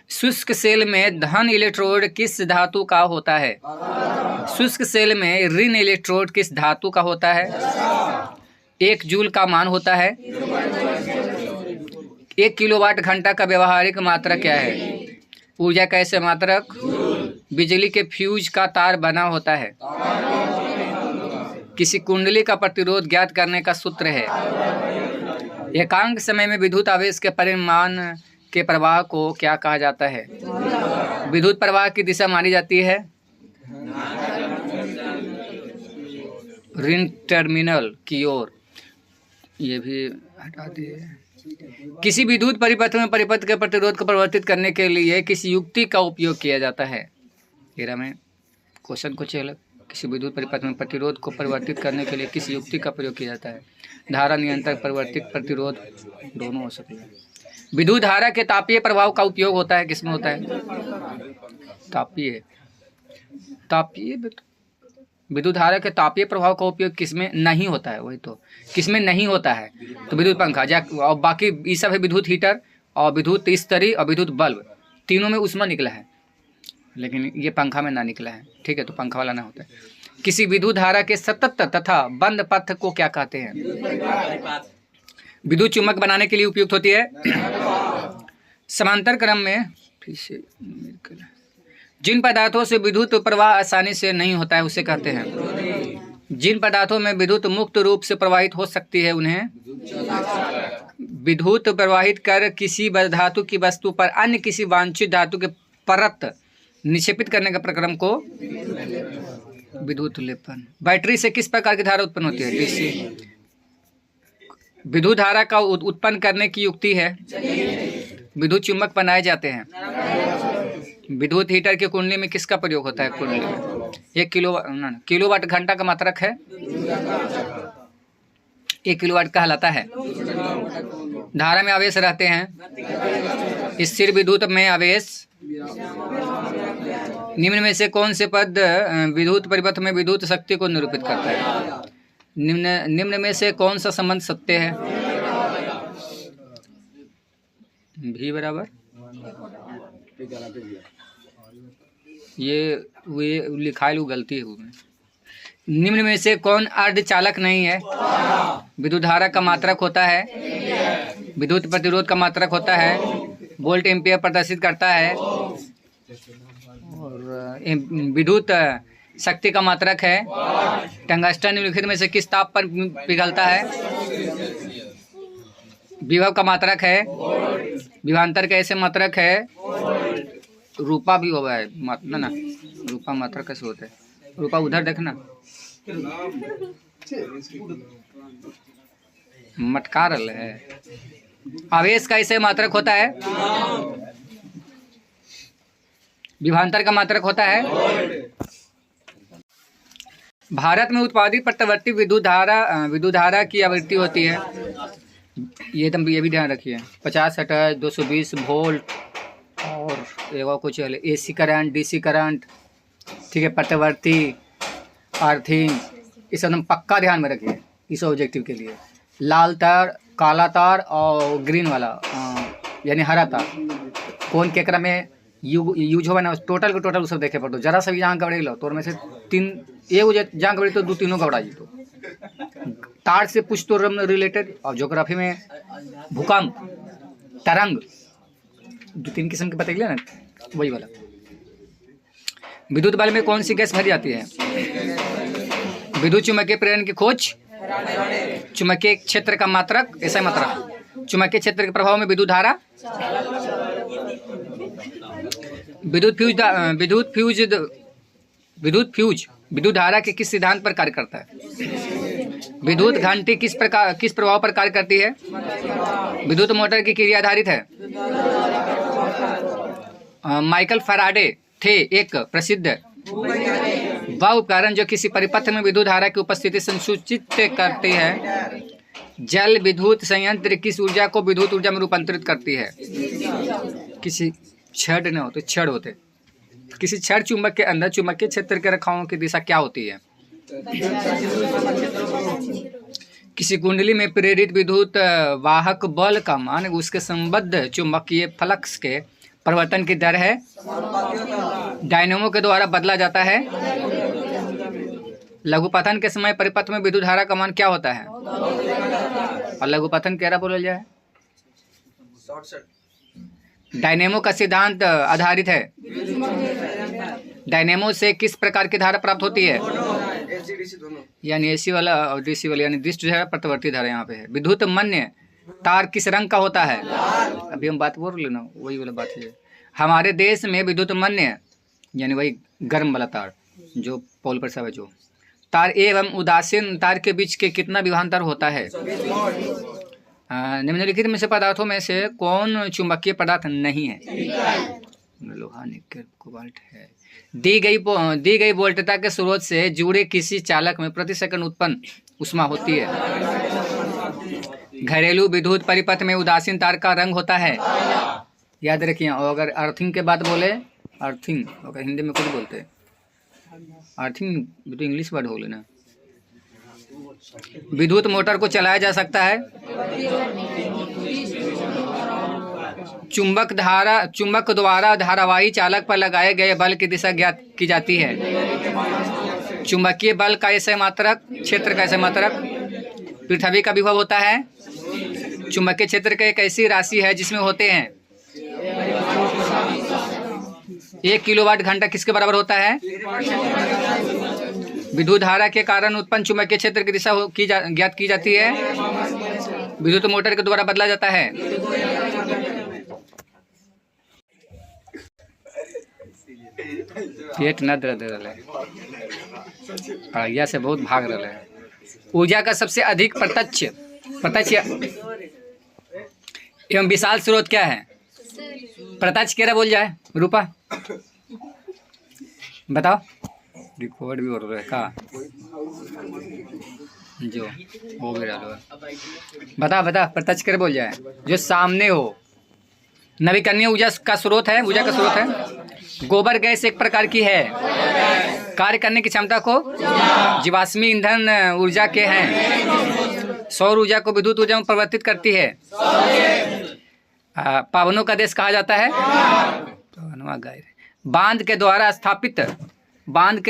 शुष्क सेल में धन इलेक्ट्रोड किस धातु का होता है? शुष्क सेल में ऋण इलेक्ट्रोड किस धातु का होता है? 1 जूल का मान होता है। 1 किलोवाट घंटा का व्यवहारिक मात्रक क्या है? ऊर्जा का ऐसे मात्रक बिजली के फ्यूज का तार बना होता है। किसी कुंडली का प्रतिरोध ज्ञात करने का सूत्र है। एकांक समय में विद्युत आवेश के परिमाण के प्रवाह को क्या कहा जाता है? विद्युत प्रवाह की दिशा मानी जाती है ऋण टर्मिनल की ओर। ये भी हटा दिए। किसी विद्युत परिपथ में परिपथ के प्रतिरोध को परिवर्तित करने के लिए किस युक्ति का उपयोग किया जाता है? हेरा में क्वेश्चन कुछ अलग। किसी विद्युत परिपथ में प्रतिरोध को परिवर्तित करने के लिए किस युक्ति का प्रयोग किया जाता है? धारा नियंत्रक, परिवर्तित प्रतिरोध, दोनों हो सकते हैं। विद्युत धारा के तापीय प्रभाव का उपयोग होता है, किसमें होता है? तापीय विद्युत धारा के तापीय प्रभाव का उपयोग किसमें नहीं होता है? वही तो, किसमें नहीं होता है? तो विद्युत पंखा और बाकी ये सब है। विद्युत हीटर और विद्युत इस्त्री और विद्युत बल्ब, तीनों में ऊष्मा निकला है, लेकिन ये पंखा में ना निकला है। ठीक है, तो पंखा वाला ना होता है। किसी विद्युत धारा के सतत तथा बंद पथ को क्या कहते हैं? विद्युत चुम्बक बनाने के लिए उपयुक्त होती है। समांतर क्रम में फिर से जिन पदार्थों से विद्युत प्रवाह आसानी से नहीं होता है उसे कहते हैं। जिन पदार्थों में विद्युत मुक्त रूप से प्रवाहित हो सकती है उन्हें। विद्युत प्रवाहित कर किसी धातु की वस्तु पर अन्य किसी वांछित धातु के परत निक्षेपित करने का प्रक्रम को विद्युत लेपन। बैटरी से किस प्रकार की धारा उत्पन्न होती है? डीसी। विद्युत धारा का उत्पन्न करने की युक्ति है। विद्युत चुम्बक बनाए जाते हैं। विद्युत हीटर की कुंडली में किसका प्रयोग होता है? कुंडली में 1 किलोवाट घंटा का मात्रक है। 1 किलोवाट कहलाता है। धारा में आवेश रहते हैं। स्थिर विद्युत में आवेश। निम्न में से कौन से पद विद्युत परिपथ में विद्युत शक्ति को निरूपित करता है? निम्न में से कौन सा संबंध सत्य है? भी बराबर ये लिखा है, गलती है उसमें। निम्न में से कौन अर्धचालक नहीं है? विद्युत धारा का मात्रक होता है। विद्युत प्रतिरोध का मात्रक होता है। वोल्ट एम्पियर प्रदर्शित करता है। और विद्युत शक्ति का मात्रक है। टंगस्टन निम्नलिखित में से किस ताप पर पिघलता है? विभव का मात्रक है। विभवांतर का ऐसे मात्रक है। रूपा भी होगा है ना। रूपा मात्रक कैसे होता है? रूपा उधर देखना। मटकारल है। आवेश का ऐसे मात्रक होता है। विभवांतर का मात्रक होता है। भारत में उत्पादित प्रत्यावर्ती विद्युत धारा की आवृत्ति होती है। ये भी ध्यान रखिए। 50 हर्ट्ज, 220 वोल्ट और एवं कुछ AC करंट, DC करंट। ठीक है, प्रत्यावर्ती, अर्थिंग, इस एकदम पक्का ध्यान में रखिए इस ऑब्जेक्टिव के लिए। लाल तार, काला तार और ग्रीन वाला यानी हरा तार कौन केकरा में यूज होगा ना, टोटल के टोटल सब देखे पड़ो। जरा सा भी जहाँ गबड़े लो तो में से 3 एगो जहाँ गबड़े तो 2-3 गबड़ा जी। तो तार से कुछ तो रिलेटेड। और ज्योग्राफी में भूकंप, तरंग, 2-3 किस्म के बताइए ना, वही वाला। विद्युत बल में कौन सी गैस भरी जाती है? विद्युत चुम्बकीय प्रेरण की खोज। चुम्बकीय क्षेत्र का मात्रक, ऐसा मात्रक। चुंबकीय क्षेत्र के प्रभाव में विद्युत धारा, विद्युत धारा के किस सिद्धांत पर कार्य करता है? विद्युत घंटी किस प्रभाव पर कार्य करती है? विद्युत मोटर की क्रिया आधारित है। माइकल फैराडे थे एक प्रसिद्ध वह उपकरण जो किसी परिपथ में विद्युत धारा की उपस्थिति संसूचित करती है। जल विद्युत संयंत्र किस ऊर्जा को विद्युत ऊर्जा में रूपांतरित करती है? किसी छड़ न होते, छड़ होते, किसी छड़ चुंबक के अंदर चुंबकीय क्षेत्र के रेखाओं की दिशा क्या होती है? किसी कुंडली में प्रेरित विद्युत वाहक बल का मान उसके संबद्ध चुंबकीय फ्लक्स के परिवर्तन की दर है। डायनेमो के द्वारा बदला जाता है। लघुपथन के समय परिपथ में विद्युत धारा का मान क्या होता है? और लघुपथन क्या बोला जाए? डायनेमो का सिद्धांत आधारित है। डायनेमो से किस प्रकार की धारा प्राप्त होती है? यानी एसी वाला और डीसी वाला, यानी दृष्टि धारा प्रतिवर्ती धारा यहाँ पे है। विद्युत मन्य तार किस रंग का होता है? अभी हम बात बोल लेना, वही वाला बात है। हमारे देश में विद्युत मन्य यानी वही गर्म वाला तार जो पोल पर सब है, जो तार एवं उदासीन तार के बीच के कितना विभवांतर होता है? निम्नलिखित में से पदार्थों में से कौन चुंबकीय पदार्थ नहीं है? लोहा, निकेल, कोबाल्ट है। दी गई वोल्टता के स्रोत से जुड़े किसी चालक में प्रति सेकंड उत्पन्न ऊष्मा होती है। घरेलू विद्युत परिपथ में उदासीन तार का रंग होता है। याद रखिए। और अगर अर्थिंग के बाद बोले, अर्थिंग अगर हिंदी में कुछ बोलते हैं, अर्थिंग तो इंग्लिश वर्ड हो लेना। विद्युत मोटर को चलाया जा सकता है। चुंबक द्वारा धारावाही चालक पर लगाए गए बल की दिशा ज्ञात की जाती है। चुंबकीय बल का ऐसे मात्रक, क्षेत्र का ऐसे मात्रक पृथ्वी का विभव होता है। चुंबकीय क्षेत्र का एक ऐसी राशि है जिसमें होते हैं 1 किलोवाट घंटा किसके बराबर होता है? विद्युत धारा के कारण उत्पन्न चुंबकीय क्षेत्र की दिशा ज्ञात की जाती है। विद्युत मोटर के द्वारा बदला जाता है। पेट न दर्द रहे, अड़िया से बहुत भाग रहे हैं। ऊर्जा का सबसे अधिक प्रत्यक्ष एवं विशाल स्रोत क्या है? प्रत्यक्ष क्या बोल जाए रूपा, बताओ। रिकॉर्ड भी हो रहा है का जो हो भी रहा है। बता प्रत्यक्ष क्या बोल जाए? जो सामने हो। नवीकरणीय ऊर्जा का स्रोत है। गोबर गैस एक प्रकार की है। कार्य करने की क्षमता को जीवाश्मी ईंधन ऊर्जा के हैं। सौर ऊर्जा को विद्युत ऊर्जा में परिवर्तित करती है। पावनों का देश कहा जाता है। बांध के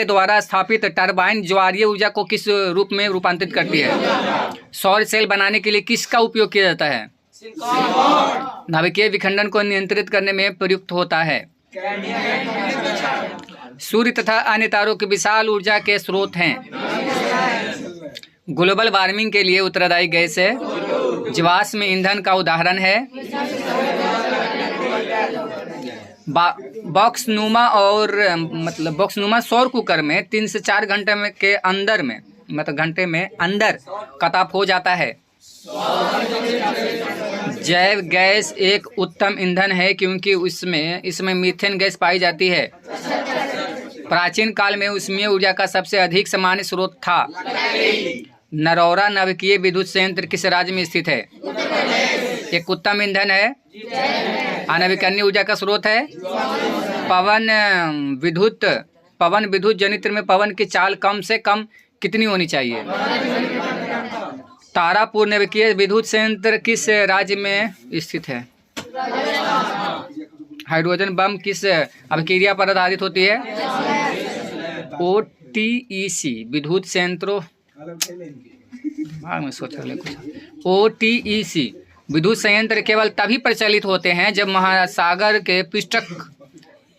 द्वारा स्थापित टरबाइन ज्वारीय ऊर्जा को किस रूप में रूपांतरित करती है? सौर सेल बनाने के लिए किसका उपयोग किया जाता है? नाभिकीय विखंडन को नियंत्रित करने में प्रयुक्त होता है। सूर्य तथा अन्य तारों की विशाल ऊर्जा के स्रोत हैं। ग्लोबल वार्मिंग के लिए उत्तरदायी गैस है। जीवाश्म ईंधन का उदाहरण है। बॉक्सनुमा सौर कुकर में 3 से 4 घंटे में के अंदर में घंटे में अंदर कताप हो जाता है। जैव गैस एक उत्तम ईंधन है क्योंकि इसमें मीथेन गैस पाई जाती है। प्राचीन काल में ऊष्मीय ऊर्जा का सबसे अधिक सामान्य स्रोत था। नरौरा नाभिकीय विद्युत संयंत्र किस राज्य में स्थित है? एक उत्तम ईंधन है। अनवीकरणीय ऊर्जा का स्रोत है। पवन विद्युत जनित्र में पवन की चाल कम से कम कितनी होनी चाहिए? तारापुर नाभिकीय विद्युत संयंत्र किस राज्य में स्थित है? हाइड्रोजन बम किस अभिक्रिया पर आधारित होती है? OTEC विद्युत संयंत्रों OTEC विद्युत संयंत्र केवल तभी प्रचलित होते हैं जब महासागर के पृष्ठ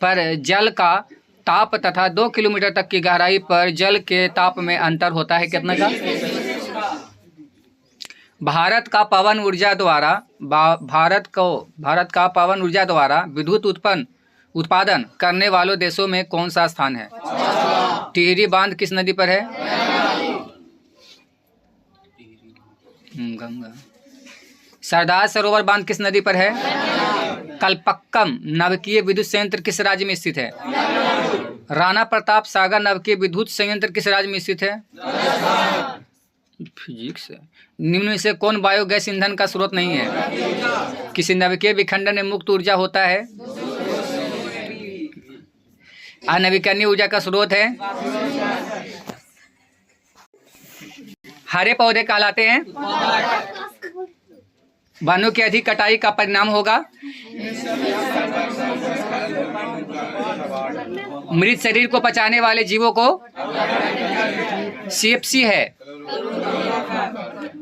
पर जल का ताप तथा 2 किलोमीटर तक की गहराई पर जल के ताप में अंतर होता है। कितना का? भारत का पवन ऊर्जा द्वारा भारत का पवन ऊर्जा द्वारा विद्युत उत्पादन करने वालों देशों में कौन सा स्थान है? टिहरी बांध किस नदी पर है? गंगा। सरदार सरोवर बांध किस नदी पर है? कलपक्कम नवकीय विद्युत संयंत्र किस राज्य में स्थित है? राणा प्रताप सागर नवकीय विद्युत संयंत्र किस राज्य में स्थित है? फिजिक्स। निम्न में से कौन बायोगैस ईंधन का स्रोत नहीं है? किसी नवकीय विखंडन में मुक्त ऊर्जा होता है? अनवीकरणीय ऊर्जा का स्रोत है? हरे पौधे कहलाते हैं? वनों की अधिक कटाई का परिणाम होगा? मृत शरीर को पचाने वाले जीवों को CFC है।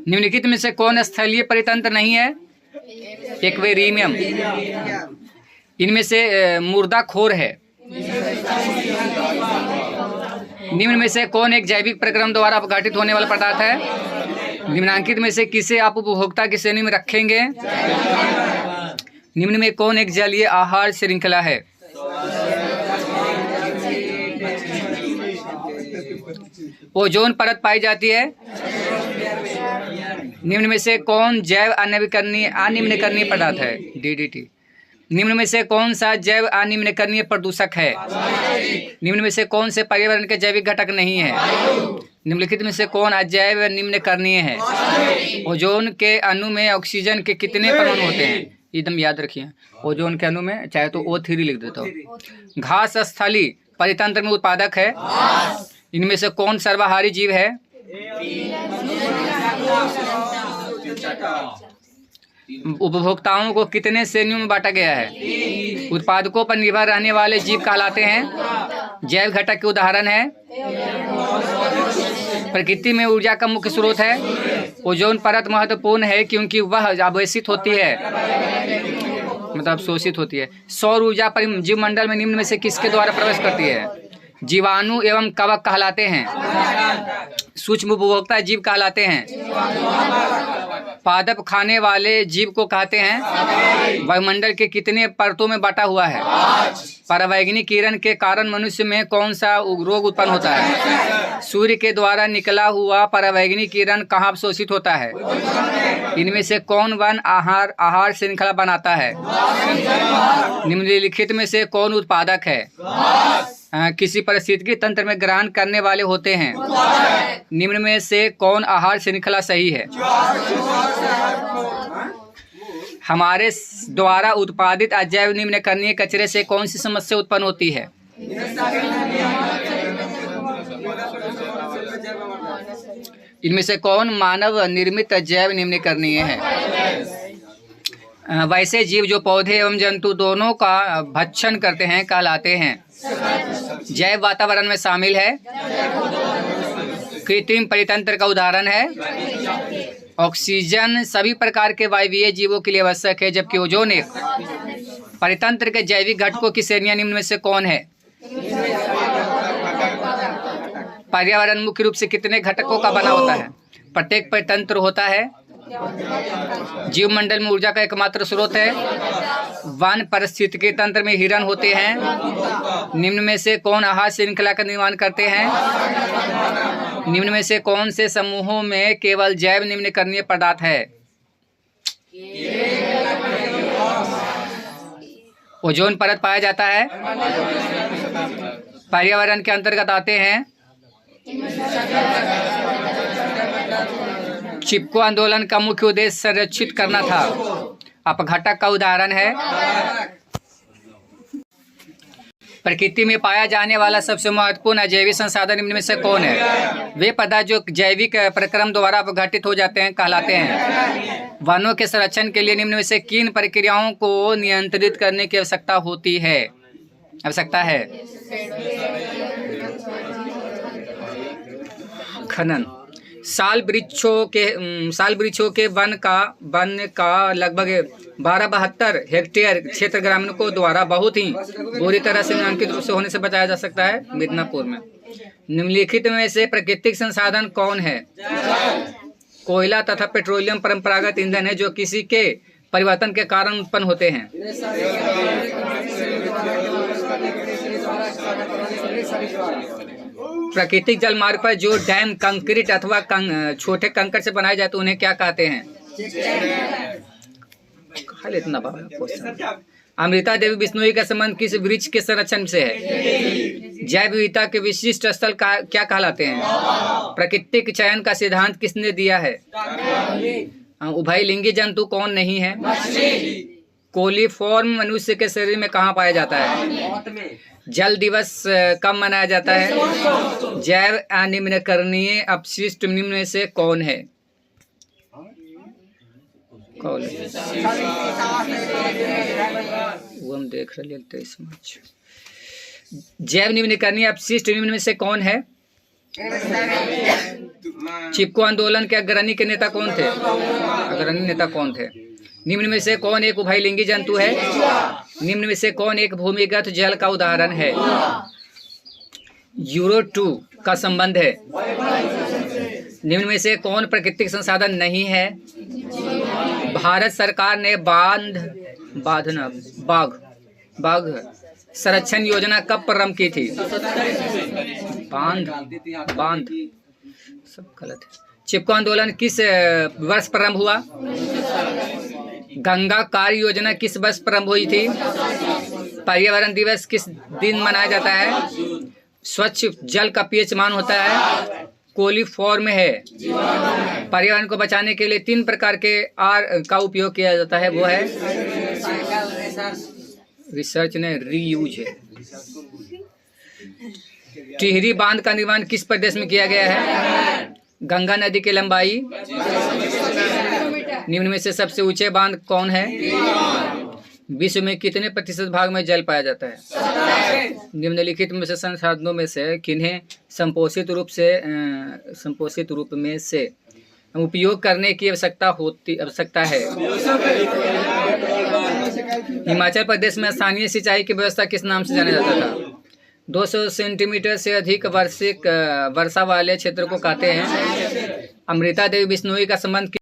निम्नलिखित में से कौन स्थलीय परितंत्र नहीं है? एक्वेरियम। इनमें से मुर्दाखोर है। निम्न में से कौन एक जैविक प्रक्रम द्वारा अपघटित होने वाला पदार्थ है? निम्नांकित में से किसे आप उपभोक्ता की श्रेणी में रखेंगे? निम्न में कौन एक जलीय आहार श्रृंखला है? ओजोन परत पाई जाती है। निम्न में से कौन जैव अनिम्नकरणीय पदार्थ है? DDT। निम्न में से कौन सा जैव अनिम्नकरणीय प्रदूषक है? निम्न में से कौन से पर्यावरण के जैविक घटक नहीं है? निम्नलिखित में से कौन अजैव निम्नकरणीय है? ओजोन के अणु में ऑक्सीजन के कितने परमाणु होते हैं? एकदम याद रखिए, ओजोन के अणु में चाहे तो O3 लिख देता हूँ। घास स्थलीय परितंत्र में उत्पादक है। इनमें से कौन सर्वाहारी जीव है? उपभोक्ताओं को कितने श्रेणियों में बांटा गया है? उत्पादकों पर निर्भर रहने वाले जीव कहलाते हैं। जैव घटक के उदाहरण है। प्रकृति में ऊर्जा का मुख्य स्रोत है। ओजोन परत महत्वपूर्ण है क्योंकि वह अवशोषित होती है, मतलब शोषित होती है। सौर ऊर्जा जीवमंडल में निम्न में से किसके द्वारा प्रवेश करती है? जीवाणु एवं कवक कहलाते हैं। सूक्ष्म उपभोक्ता जीव कहलाते हैं। पादप खाने वाले जीव को कहते हैं। वायुमंडल के कितने परतों में बांटा हुआ है? परावैंगनिक किरण के कारण मनुष्य में कौन सा रोग उत्पन्न होता है? सूर्य के द्वारा निकला हुआ परावैंगनिक किरण कहाँ अवशोषित होता है? इनमें से कौन वन आहार श्रृंखला बनाता है? निम्नलिखित में से कौन उत्पादक है? किसी पारिस्थितिकी तंत्र में ग्रहण करने वाले होते हैं। निम्न में से कौन आहार श्रृंखला सही है? हमारे द्वारा उत्पादित अजैव निम्नकरणीय कचरे से कौन सी समस्या उत्पन्न होती है? इनमें से कौन मानव निर्मित जैव निम्नकरणीय है? वैसे जीव जो पौधे एवं जंतु दोनों का भक्षण करते हैं कहलाते हैं। जैव वातावरण में शामिल है। कृत्रिम परितंत्र का उदाहरण है। ऑक्सीजन सभी प्रकार के वायवीय जीवों के लिए आवश्यक है, जबकि ओजोन एक परितंत्र के जैविक घटकों की श्रेणियां निम्न में से कौन है? पर्यावरण मुख्य रूप से कितने घटकों का बना होता है? प्रत्येक परितंत्र होता है। जीवमंडल में ऊर्जा का एकमात्र स्रोत है। वन पारिस्थितिकी तंत्र में हिरण होते हैं। निम्न में से कौन आहार श्रृंखला का निर्माण करते हैं? निम्न में से कौन से समूहों में केवल जैव निम्नकरणीय पदार्थ है? ओजोन परत पाया जाता है। पर्यावरण के अंतर्गत आते हैं। चिपको आंदोलन का मुख्य उद्देश्य संरक्षित करना था। अपघटक का उदाहरण है। प्रकृति में पाया जाने वाला सबसे महत्वपूर्ण अजैविक संसाधन निम्न में से कौन है? वे पदार्थ जो जैविक प्रक्रम द्वारा अपघटित हो जाते हैं कहलाते हैं। वनों के संरक्षण के लिए निम्न में से किन प्रक्रियाओं को नियंत्रित करने की आवश्यकता होती है? खनन। साल वृक्षों के वन का लगभग 1272 हेक्टेयर क्षेत्र ग्रामीणों को द्वारा बहुत ही बुरी तरह से नियंत्रित रूप से होने से बचाया जा सकता है। मिदनापुर में। निम्नलिखित में से प्राकृतिक संसाधन कौन है? कोयला तथा पेट्रोलियम परंपरागत ईंधन है जो किसी के परिवर्तन के कारण उत्पन्न होते हैं? प्राकृतिक जल मार्ग पर जो डैम कंक्रीट अथवा छोटे कंकड़ से बनाए जाते हैं उन्हें क्या कहते हैं? इतना क्वेश्चन। अमृता देवी बिश्नोई का संबंध किस वृक्ष के संरक्षण से है? जैव विविधता के विशिष्ट स्थल क्या कहलाते हैं? प्राकृतिक चयन का सिद्धांत किसने दिया है? उभयलिंगी जंतु कौन नहीं है? कोलीफॉर्म मनुष्य के शरीर में कहाँ पाया जाता है? जल दिवस कब मनाया जाता है? जैव अनिम्नकरणीय अपशिष्ट निम्न में से कौन है? वो हम देख रहे थे इसमें। जैव निम्नकरणीय अपशिष्ट निम्न में से कौन है? चिपको आंदोलन के अग्रणी के नेता कौन थे? अग्रणी नेता कौन थे? निम्न में से कौन एक उभयलिंगी जंतु है? निम्न में से कौन एक भूमिगत जल का उदाहरण है? यूरो 2 का संबंध है? निम्न में से कौन प्राकृतिक संसाधन नहीं है? भारत सरकार ने बाघ संरक्षण योजना कब प्रारंभ की थी? बांध सब गलत है। चिपको आंदोलन किस वर्ष प्रारंभ हुआ? गंगा कार्य योजना किस वर्ष प्रारंभ हुई थी? पर्यावरण दिवस किस दिन मनाया जाता है? स्वच्छ जल का पीएच मान होता है? कोलीफॉर्म है। पर्यावरण को बचाने के लिए 3 प्रकार के आर का उपयोग किया जाता है, वो है रिसर्च ने रीयूज है। टिहरी बांध का निर्माण किस प्रदेश में किया गया है? गंगा नदी की लंबाई? निम्न में से सबसे ऊंचे बांध कौन है? विश्व में कितने प्रतिशत भाग में जल पाया जाता है? निम्नलिखित में से संसाधनों में से किन्हें संपोषित रूप में से उपयोग करने की आवश्यकता है? हिमाचल प्रदेश में स्थानीय सिंचाई की व्यवस्था किस नाम से जाना जाता था? 200 सेंटीमीटर से अधिक वार्षिक वर्षा वाले क्षेत्र को कहते हैं। अमृता देवी बिश्नोई का संबंध